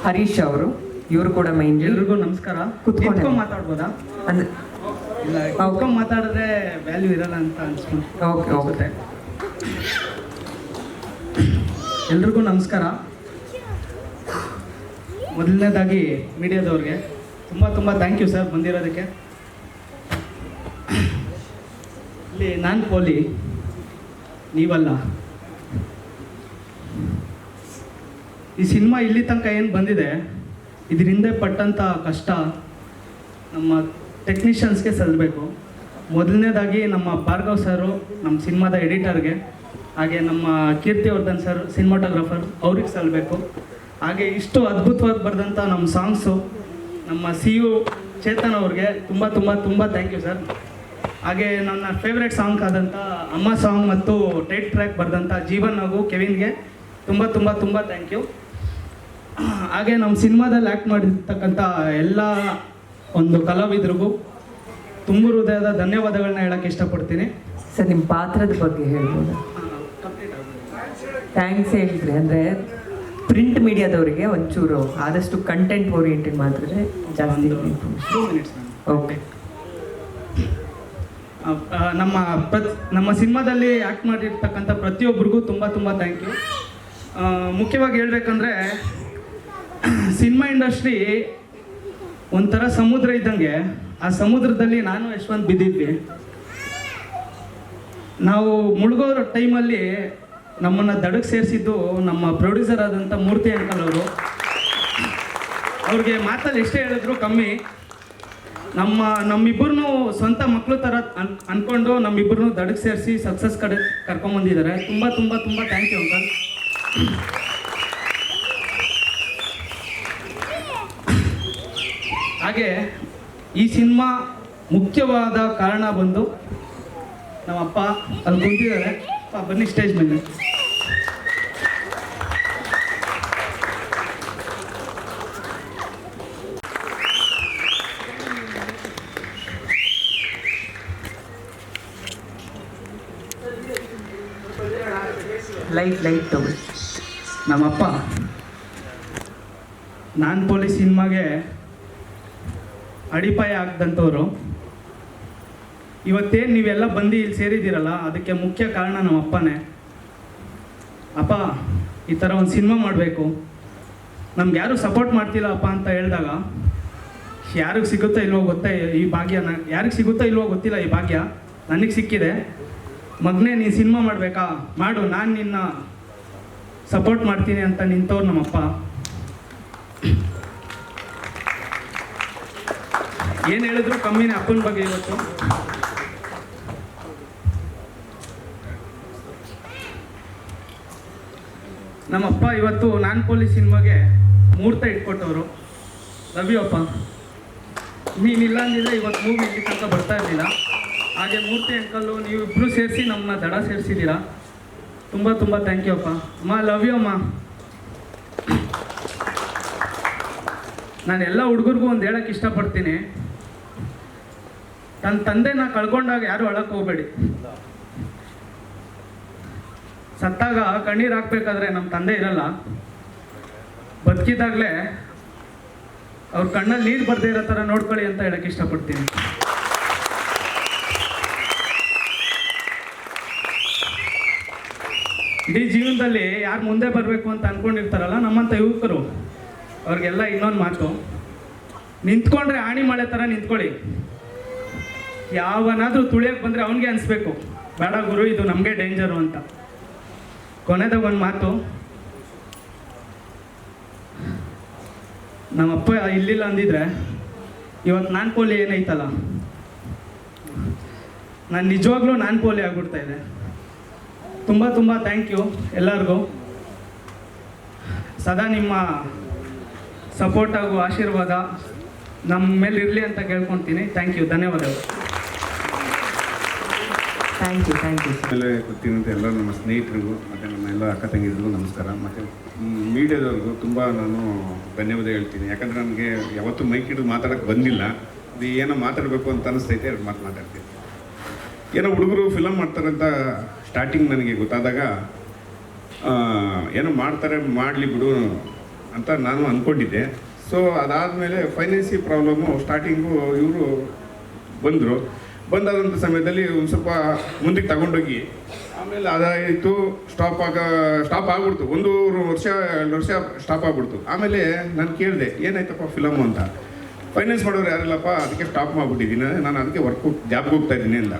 ಹರೀಶ್ ಅವರು, ಇವರು ಕೂಡ ಮೈನ್. ಎಲ್ರಿಗೂ ನಮಸ್ಕಾರ. ಕುತ್ಕೊಂಡು ಮಾತಾಡ್ಬೋದಾ? ಅಂದ್ರೆ ಕುತ್ಕೊಂಡು ಮಾತಾಡಿದ್ರೆ ವ್ಯಾಲ್ಯೂ ಇರಲ್ಲ ಅಂತ ಅನ್ಸುತ್ತೆ. ಎಲ್ರಿಗೂ ನಮಸ್ಕಾರ. ಮೊದಲನೇದಾಗಿ ಮೀಡಿಯಾದವ್ರಿಗೆ ತುಂಬ ಥ್ಯಾಂಕ್ ಯು ಸರ್ ಬಂದಿರೋದಕ್ಕೆ. ಇಲ್ಲಿ ನಾನು ಪೋಲಿ ನೀವಲ್ಲ. ಈ ಸಿನಿಮಾ ಇಲ್ಲಿ ತನಕ ಏನು ಬಂದಿದೆ, ಇದರಿಂದ ಪಟ್ಟಂಥ ಕಷ್ಟ ನಮ್ಮ ಟೆಕ್ನಿಷಿಯನ್ಸ್ಗೆ ಸಲ್ಲಬೇಕು. ಮೊದಲನೇದಾಗಿ ನಮ್ಮ ಭಾರ್ಗವ್ ಸರು, ನಮ್ಮ ಸಿನಿಮಾದ ಎಡಿಟರ್ಗೆ, ಹಾಗೆ ನಮ್ಮ ಕೀರ್ತಿವರ್ಧನ್ ಸರ್ ಸಿನಿಮಾಟೋಗ್ರಾಫರ್, ಅವ್ರಿಗೆ ಸಲ್ಲಬೇಕು. ಹಾಗೆ ಇಷ್ಟು ಅದ್ಭುತವಾಗಿ ಬರೆದಂಥ ನಮ್ಮ ಸಾಂಗ್ಸು ನಮ್ಮ CU ಚೇತನ್ ಅವ್ರಿಗೆ ತುಂಬ ತುಂಬ ತುಂಬ ಥ್ಯಾಂಕ್ ಯು ಸರ್. ಹಾಗೆ ನನ್ನ ಫೇವ್ರೆಟ್ ಸಾಂಗ್ ಆದಂಥ ಅಮ್ಮ ಸಾಂಗ್ ಮತ್ತು ಟೈಟ್ ಟ್ರ್ಯಾಕ್ ಬರೆದಂಥ ಜೀವನ್ ಹಾಗೂ ಕೆವಿನ್ಗೆ ತುಂಬ ತುಂಬ ತುಂಬ ಥ್ಯಾಂಕ್ ಯು. ಹಾಗೆ ನಮ್ಮ ಸಿನಿಮಾದಲ್ಲಿ ಆ್ಯಕ್ಟ್ ಮಾಡಿರ್ತಕ್ಕಂಥ ಎಲ್ಲ ಒಂದು ಕಲಾವಿದರಿಗೂ ತುಂಬ ಹೃದಯದ ಧನ್ಯವಾದಗಳನ್ನ ಹೇಳೋಕ್ಕೆ ಇಷ್ಟಪಡ್ತೀನಿ. ಸರ್, ನಿಮ್ಮ ಪಾತ್ರದ ಬಗ್ಗೆ ಹೇಳ್ಬೋದು? ಥ್ಯಾಂಕ್ಸ್ ಹೇಳಿದ್ರಿ. ಅಂದರೆ ಪ್ರಿಂಟ್ ಮೀಡಿಯಾದವರಿಗೆ ಒಂಚೂರು ಆದಷ್ಟು ಕಂಟೆಂಟ್ ಓರಿಯೆಂಟೆಡ್ ಮಾಡಿದ್ರೆ ಜಾಸ್ತಿ. 2 minutes. ಓಕೆ. ನಮ್ಮ ಸಿನಿಮಾದಲ್ಲಿ ಆ್ಯಕ್ಟ್ ಮಾಡಿರ್ತಕ್ಕಂಥ ಪ್ರತಿಯೊಬ್ಬರಿಗೂ ತುಂಬ ತುಂಬ ಥ್ಯಾಂಕ್ ಯು. ಮುಖ್ಯವಾಗಿ ಹೇಳ್ಬೇಕಂದ್ರೆ ಸಿನಿಮಾ ಇಂಡಸ್ಟ್ರಿ ಒಂಥರ ಸಮುದ್ರ ಇದ್ದಂಗೆ. ಆ ಸಮುದ್ರದಲ್ಲಿ ನಾನು ಯಶವಂತ್ ಬಿದ್ದಿದ್ವಿ. ನಾವು ಮುಳುಗೋ ಟೈಮಲ್ಲಿ ನಮ್ಮನ್ನು ದಡಕ್ಕೆ ಸೇರಿಸಿದ್ದು ನಮ್ಮ ಪ್ರೊಡ್ಯೂಸರ್ ಆದಂಥ ಮೂರ್ತಿ ಅಂಕಲ್ ಅವರು. ಅವ್ರಿಗೆ ಮಾತಲ್ಲಿ ಎಷ್ಟೇ ಹೇಳಿದ್ರು ಕಮ್ಮಿ. ನಮ್ಮಿಬ್ಬರನ್ನು ಸ್ವಂತ ಮಕ್ಕಳು ಥರ ಅಂದ್ಕೊಂಡು ನಮ್ಮಿಬ್ಬರನ್ನು ದಡಕ್ಕೆ ಸೇರಿಸಿ ಸಕ್ಸಸ್ ಕಡೆ ಕರ್ಕೊಂಬಂದಿದ್ದಾರೆ. ತುಂಬ ತುಂಬ ತುಂಬ ಥ್ಯಾಂಕ್ ಯು ಅಂಕಲ್. ಹಾಗೆ ಈ ಸಿನಿಮಾ ಮುಖ್ಯವಾದ ಕಾರಣ ಬಂದು ನಮ್ಮಪ್ಪ ಅಲ್ಲಿ ಕುಂತಿದ್ದಾರೆ. ಬನ್ನಿ ಸ್ಟೇಜ್ ಮೇಲೆ. ಲೈಟ್ ತಗೊಳ್ಳಿ. ನಮ್ಮಪ್ಪ ನಾನ್ ಪೊಲೀಸ್ ಸಿನಿಮಾಗೆ ಅಡಿಪಾಯ ಹಾಕ್ದಂಥವ್ರು. ಇವತ್ತೇನು ನೀವೆಲ್ಲ ಬಂದು ಇಲ್ಲಿ ಸೇರಿದ್ದೀರಲ್ಲ, ಅದಕ್ಕೆ ಮುಖ್ಯ ಕಾರಣ ನಮ್ಮ ಅಪ್ಪನೇ. ಅಪ್ಪ, ಈ ಥರ ಒಂದು ಸಿನಿಮಾ ಮಾಡಬೇಕು, ನಮ್ಗೆ ಯಾರು ಸಪೋರ್ಟ್ ಮಾಡ್ತಿಲ್ಲ ಅಪ್ಪ ಅಂತ ಹೇಳಿದಾಗ, ಯಾರಿಗೆ ಸಿಗುತ್ತೋ ಇಲ್ವೋ ಗೊತ್ತೇ ಈ ಭಾಗ್ಯ, ಯಾರಿಗೆ ಸಿಗುತ್ತೋ ಇಲ್ವೋ ಗೊತ್ತಿಲ್ಲ ಈ ಭಾಗ್ಯ, ನನಗೆ ಸಿಕ್ಕಿದೆ. ಮಗನೇ, ನೀನು ಸಿನಿಮಾ ಮಾಡಬೇಕಾ, ಮಾಡು, ನಾನು ನಿನ್ನ ಸಪೋರ್ಟ್ ಮಾಡ್ತೀನಿ ಅಂತ ನಿಂತವ್ರು ನಮ್ಮಪ್ಪ. ಏನು ಹೇಳಿದ್ರು ಕಮ್ಮಿನೇ ಅಪ್ಪನ ಬಗ್ಗೆ. ಇವತ್ತು ನಮ್ಮಪ್ಪ ಇವತ್ತು ನಾನ್ ಪೊಲೀಸ್ ಸಿನಿಮಾಗೆ ಮುಹೂರ್ತ ಇಟ್ಕೊಟ್ಟವರು. ಲವ್ ಯು ಅಪ್ಪ. ನೀನಿಲ್ಲ ಅಂದಿದ್ರೆ ಇವತ್ತು ಮೂವಿ ಇಲ್ಲಿ ತನಕ ಬರ್ತಾ ಇರಲಿಲ್ಲ. ಹಾಗೆ ಮೂರ್ತಿ ಅಂಕಲ್ಲು, ನೀವಿಬ್ಬರು ಸೇರಿಸಿ ನಮ್ಮನ್ನ ದಡ ಸೇರಿಸಿದ್ದೀರಾ. ತುಂಬ ತುಂಬ ಥ್ಯಾಂಕ್ ಯು ಅಪ್ಪ. ಅಮ್ಮ, ಲವ್ ಯು ಅಮ್ಮ. ನಾನು ಎಲ್ಲ ಹುಡುಗರಿಗೂ ಒಂದು ಹೇಳಕ್ಕೆ ಇಷ್ಟಪಡ್ತೀನಿ, ತನ್ನ ತಂದೆನ ಕಳ್ಕೊಂಡಾಗ ಯಾರು ಅಳಕ್ಕೆ ಹೋಗ್ಬೇಡಿ. ಸತ್ತಾಗ ಕಣ್ಣೀರು ಹಾಕ್ಬೇಕಾದ್ರೆ ನಮ್ಮ ತಂದೆ ಇರಲ್ಲ, ಬದುಕಿದಾಗಲೇ ಅವ್ರ ಕಣ್ಣಲ್ಲಿ ನೀರು ಬರ್ದೇ ಇರೋ ಥರ ನೋಡ್ಕೊಳ್ಳಿ ಅಂತ ಹೇಳಕ್ಕೆ ಇಷ್ಟಪಡ್ತೀನಿ. ಇಡೀ ಜೀವನದಲ್ಲಿ ಯಾರು ಮುಂದೆ ಬರಬೇಕು ಅಂತ ಅಂದ್ಕೊಂಡಿರ್ತಾರಲ್ಲ ನಮ್ಮಂಥ ಯುವಕರು, ಅವ್ರಿಗೆಲ್ಲ ಇನ್ನೊಂದು ಮಾತು, ನಿಂತ್ಕೊಂಡ್ರೆ ಆಣಿ ಮಳೆ ಥರ ನಿಂತ್ಕೊಳ್ಳಿ. ಯಾವನಾದರೂ ತುಳಿಯಕ್ಕೆ ಬಂದರೆ ಅವನಿಗೆ ಅನಿಸ್ಬೇಕು, ಬೇಡ ಗುರು ಇದು ನಮಗೆ ಡೇಂಜರು ಅಂತ. ಕೊನೆದಾಗ ಒಂದು ಮಾತು, ನಮ್ಮಪ್ಪ ಇಲ್ಲಿಲ್ಲ ಅಂದಿದ್ರೆ ಇವತ್ತು ನಾನ್ ಪೋಲಿ ಏನೈತಲ್ಲ, ನಾನು ನಿಜವಾಗ್ಲೂ ನಾನ್ ಪೋಲಿ ಆಗ್ಬಿಡ್ತಾ ಇದೆ. ತುಂಬ ತುಂಬ ಥ್ಯಾಂಕ್ ಯು ಎಲ್ಲರಿಗೂ. ಸದಾ ನಿಮ್ಮ ಸಪೋರ್ಟ್ ಹಾಗೂ ಆಶೀರ್ವಾದ ನಮ್ಮ ಮೇಲೆ ಇರಲಿ ಅಂತ ಕೇಳ್ಕೊತೀನಿ. ಥ್ಯಾಂಕ್ ಯು, ಧನ್ಯವಾದಗಳು. ಥ್ಯಾಂಕ್ ಯು ಆಮೇಲೆ ಗೊತ್ತಿರೋಂಥ ಎಲ್ಲ ನಮ್ಮ ಸ್ನೇಹಿತರಿಗೂ ಮತ್ತು ನಮ್ಮ ಎಲ್ಲ ಅಕ್ಕ ತಂಗಿರಿಗೂ ನಮಸ್ಕಾರ. ಮತ್ತು ಮೀಡಿಯಾದವ್ರಿಗೂ ತುಂಬ ನಾನು ಧನ್ಯವಾದ ಹೇಳ್ತೀನಿ. ಯಾಕಂದರೆ ನನಗೆ ಯಾವತ್ತೂ ಮೈಕ್ ಹಿಡಿದು ಮಾತಾಡೋಕ್ಕೆ ಬಂದಿಲ್ಲ. ಅದು ಏನೋ ಮಾತಾಡಬೇಕು ಅಂತ ಅನಿಸ್ತೈತೆ, ಎರಡು ಮಾತು ಮಾತಾಡ್ತೀನಿ. ಏನೋ ಹುಡುಗರು ಫಿಲಮ್ ಮಾಡ್ತಾರಂತ ಸ್ಟಾರ್ಟಿಂಗ್ ನನಗೆ ಗೊತ್ತಾದಾಗ ಏನೋ ಮಾಡ್ತಾರೆ, ಮಾಡಲಿ ಬಿಡು ಅಂತ ನಾನು ಅಂದ್ಕೊಂಡಿದ್ದೆ. ಸೊ ಅದಾದಮೇಲೆ ಫೈನಾನ್ಸಿ ಪ್ರಾಬ್ಲಮ್ಮು ಸ್ಟಾರ್ಟಿಂಗು ಇವರು ಬಂದಾದಂಥ ಸಮಯದಲ್ಲಿ ಒಂದು ಸ್ವಲ್ಪ ಮುಂದಕ್ಕೆ ತಗೊಂಡೋಗಿ ಆಮೇಲೆ ಅದಾಯಿತು, ಸ್ಟಾಪ್ ಆಗ್ಬಿಡ್ತು. 1 ವರ್ಷ 2 ವರ್ಷ ಸ್ಟಾಪ್ ಆಗ್ಬಿಡ್ತು. ಆಮೇಲೆ ನಾನು ಕೇಳಿದೆ, ಏನಾಯ್ತಪ್ಪ ಫಿಲಮು ಅಂತ. ಫೈನಾನ್ಸ್ ಮಾಡೋರು ಯಾರಿಲ್ಲಪ್ಪ, ಅದಕ್ಕೆ ಸ್ಟಾಪ್ ಮಾಡಿಬಿಟ್ಟಿದ್ದೀನಿ, ನಾನು ಅದಕ್ಕೆ ಜಾಬ್ಗೆ ಹೋಗ್ತಾ ಇದ್ದೀನಿ ಅಂದ.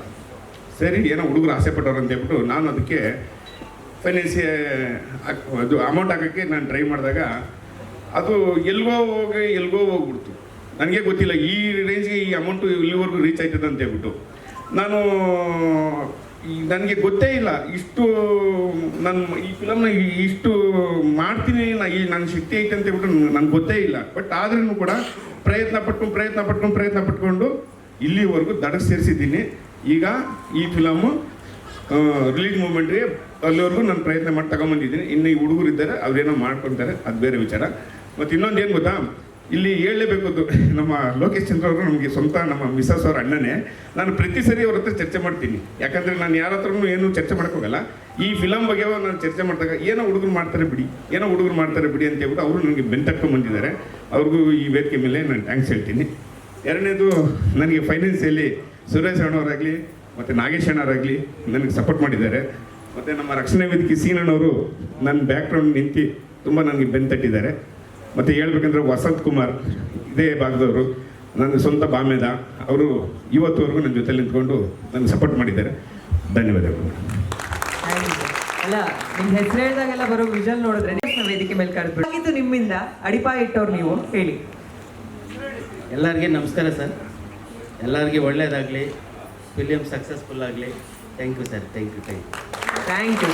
ಸರಿ ಏನೋ ಹುಡುಗರು ಆಸೆ ಪಟ್ಟವ್ರು ಅಂತ ಹೇಳ್ಬಿಟ್ಟು ನಾನು ಅದಕ್ಕೆ ಫೈನಾನ್ಸಿ ಅದು ಅಮೌಂಟ್ ಹಾಕೋಕ್ಕೆ ನಾನು ಟ್ರೈ ಮಾಡಿದಾಗ ಅದು ಎಲ್ಗೋ ಹೋಗ್ಬಿಡ್ತು. ನನಗೆ ಗೊತ್ತಿಲ್ಲ ಈ ರೇಂಜ್ಗೆ ಈ ಅಮೌಂಟು ಇಲ್ಲಿವರೆಗೂ ರೀಚ್ ಆಯ್ತದೆ ಅಂತ ಹೇಳ್ಬಿಟ್ಟು ನನಗೆ ಗೊತ್ತೇ ಇಲ್ಲ ಇಷ್ಟು ನಾನು ಈ ಫಿಲಮ್ನ ಇಷ್ಟು ಮಾಡ್ತೀನಿ ನನ್ನ ಶಕ್ತಿ ಐತೆ ಅಂತ ಹೇಳ್ಬಿಟ್ಟು ನನಗೆ ಗೊತ್ತೇ ಇಲ್ಲ. ಬಟ್ ಆದ್ರೂ ಕೂಡ ಪ್ರಯತ್ನ ಪಟ್ಕೊಂಡು ಇಲ್ಲಿವರೆಗೂ ದಡಕ್ಕೆ ಸೇರಿಸಿದ್ದೀನಿ. ಈಗ ಈ ಫಿಲಮು ರಿಲೀಸ್ ಮೂಮೆಂಟ್ಗೆ ಅಲ್ಲಿವರೆಗೂ ನಾನು ಪ್ರಯತ್ನ ಮಾಡಿ ತಗೊಂಬಂದಿದ್ದೀನಿ. ಇನ್ನು ಈ ಹುಡುಗರು ಇದ್ದಾರೆ, ಅವ್ರೇನೋ ಮಾಡ್ಕೊತಾರೆ, ಅದು ಬೇರೆ ವಿಚಾರ. ಮತ್ತು ಇನ್ನೊಂದು ಏನು ಗೊತ್ತಾ, ಇಲ್ಲಿ ಹೇಳಲೇಬೇಕು, ನಮ್ಮ ಲೋಕೇಶ್ ಚಂದ್ರ ಅವರು ನಮಗೆ ಸ್ವಂತ ನಮ್ಮ ಮಿಸಸ್ ಅವ್ರ ಅಣ್ಣನೇ. ನಾನು ಪ್ರತಿ ಸರಿ ಅವ್ರ ಹತ್ರ ಚರ್ಚೆ ಮಾಡ್ತೀನಿ, ಯಾಕಂದರೆ ನಾನು ಯಾರ ಹತ್ರನೂ ಏನು ಚರ್ಚೆ ಮಾಡೋಕ್ಕೋಗಲ್ಲ. ಈ ಫಿಲಮ್ ಬಗ್ಗೆ ನಾನು ಚರ್ಚೆ ಮಾಡಿದಾಗ ಏನೋ ಹುಡುಗರು ಮಾಡ್ತಾರೆ ಬಿಡಿ ಅಂತ ಹೇಳ್ಬಿಟ್ಟು ಅವರು ನನಗೆ ಬೆಂತಟ್ಕೊಂಡು ಬಂದಿದ್ದಾರೆ. ಅವ್ರಿಗೂ ಈ ವೇದಿಕೆ ಮೇಲೆ ನಾನು ಥ್ಯಾಂಕ್ಸ್ ಹೇಳ್ತೀನಿ. ಎರಡನೇದು, ನನಗೆ ಫೈನಾನ್ಸಿಯಲ್ಲಿ ಸುರೇಶ್ ಅಣ್ಣವರಾಗಲಿ ಮತ್ತು ನಾಗೇಶ್ ಅಣ್ಣವರಾಗಲಿ ನನಗೆ ಸಪೋರ್ಟ್ ಮಾಡಿದ್ದಾರೆ. ಮತ್ತು ನಮ್ಮ ರಕ್ಷಣಾ ವೇದಿಕೆ ಸೀನಣ್ಣವರು ನನ್ನ ಬ್ಯಾಕ್ಗ್ರೌಂಡ್ ನಿಂತು ತುಂಬ ನನಗೆ ಬೆಂತಟ್ಟಿದ್ದಾರೆ. ಮತ್ತು ಹೇಳ್ಬೇಕಂದ್ರೆ ವಸಂತ್ ಕುಮಾರ್ ಇದೇ ಭಾಗದವರು, ನನ್ನ ಸ್ವಂತ ಬಾಮೇದ, ಅವರು ಇವತ್ತುವರೆಗೂ ನನ್ನ ಜೊತೆ ನಿಂತ್ಕೊಂಡು ನನಗೆ ಸಪೋರ್ಟ್ ಮಾಡಿದ್ದಾರೆ. ಧನ್ಯವಾದಗಳು. ಅಲ್ಲ, ನಿಮ್ಮ ಹೆಸರು ಹೇಳಿದಾಗೆಲ್ಲ ಬರೋ ವಿಜುವಲ್ ನೋಡಿದ್ರೆ ವೇದಿಕೆ ಮೇಲೆ ಕರೆದ್ಬಿಟ್ಟು ಆಗಿದ್ದು ನಿಮ್ಮಿಂದ ಅಡಿಪಾಯ ಇಟ್ಟವ್ರು ನೀವು ಹೇಳಿ. ಎಲ್ಲರಿಗೆ ನಮಸ್ಕಾರ ಸರ್. ಎಲ್ಲರಿಗೆ ಒಳ್ಳೆಯದಾಗಲಿ, ಫಿಲಿಮ್ ಸಕ್ಸಸ್ಫುಲ್ ಆಗಲಿ. Thank you sir. Thank you.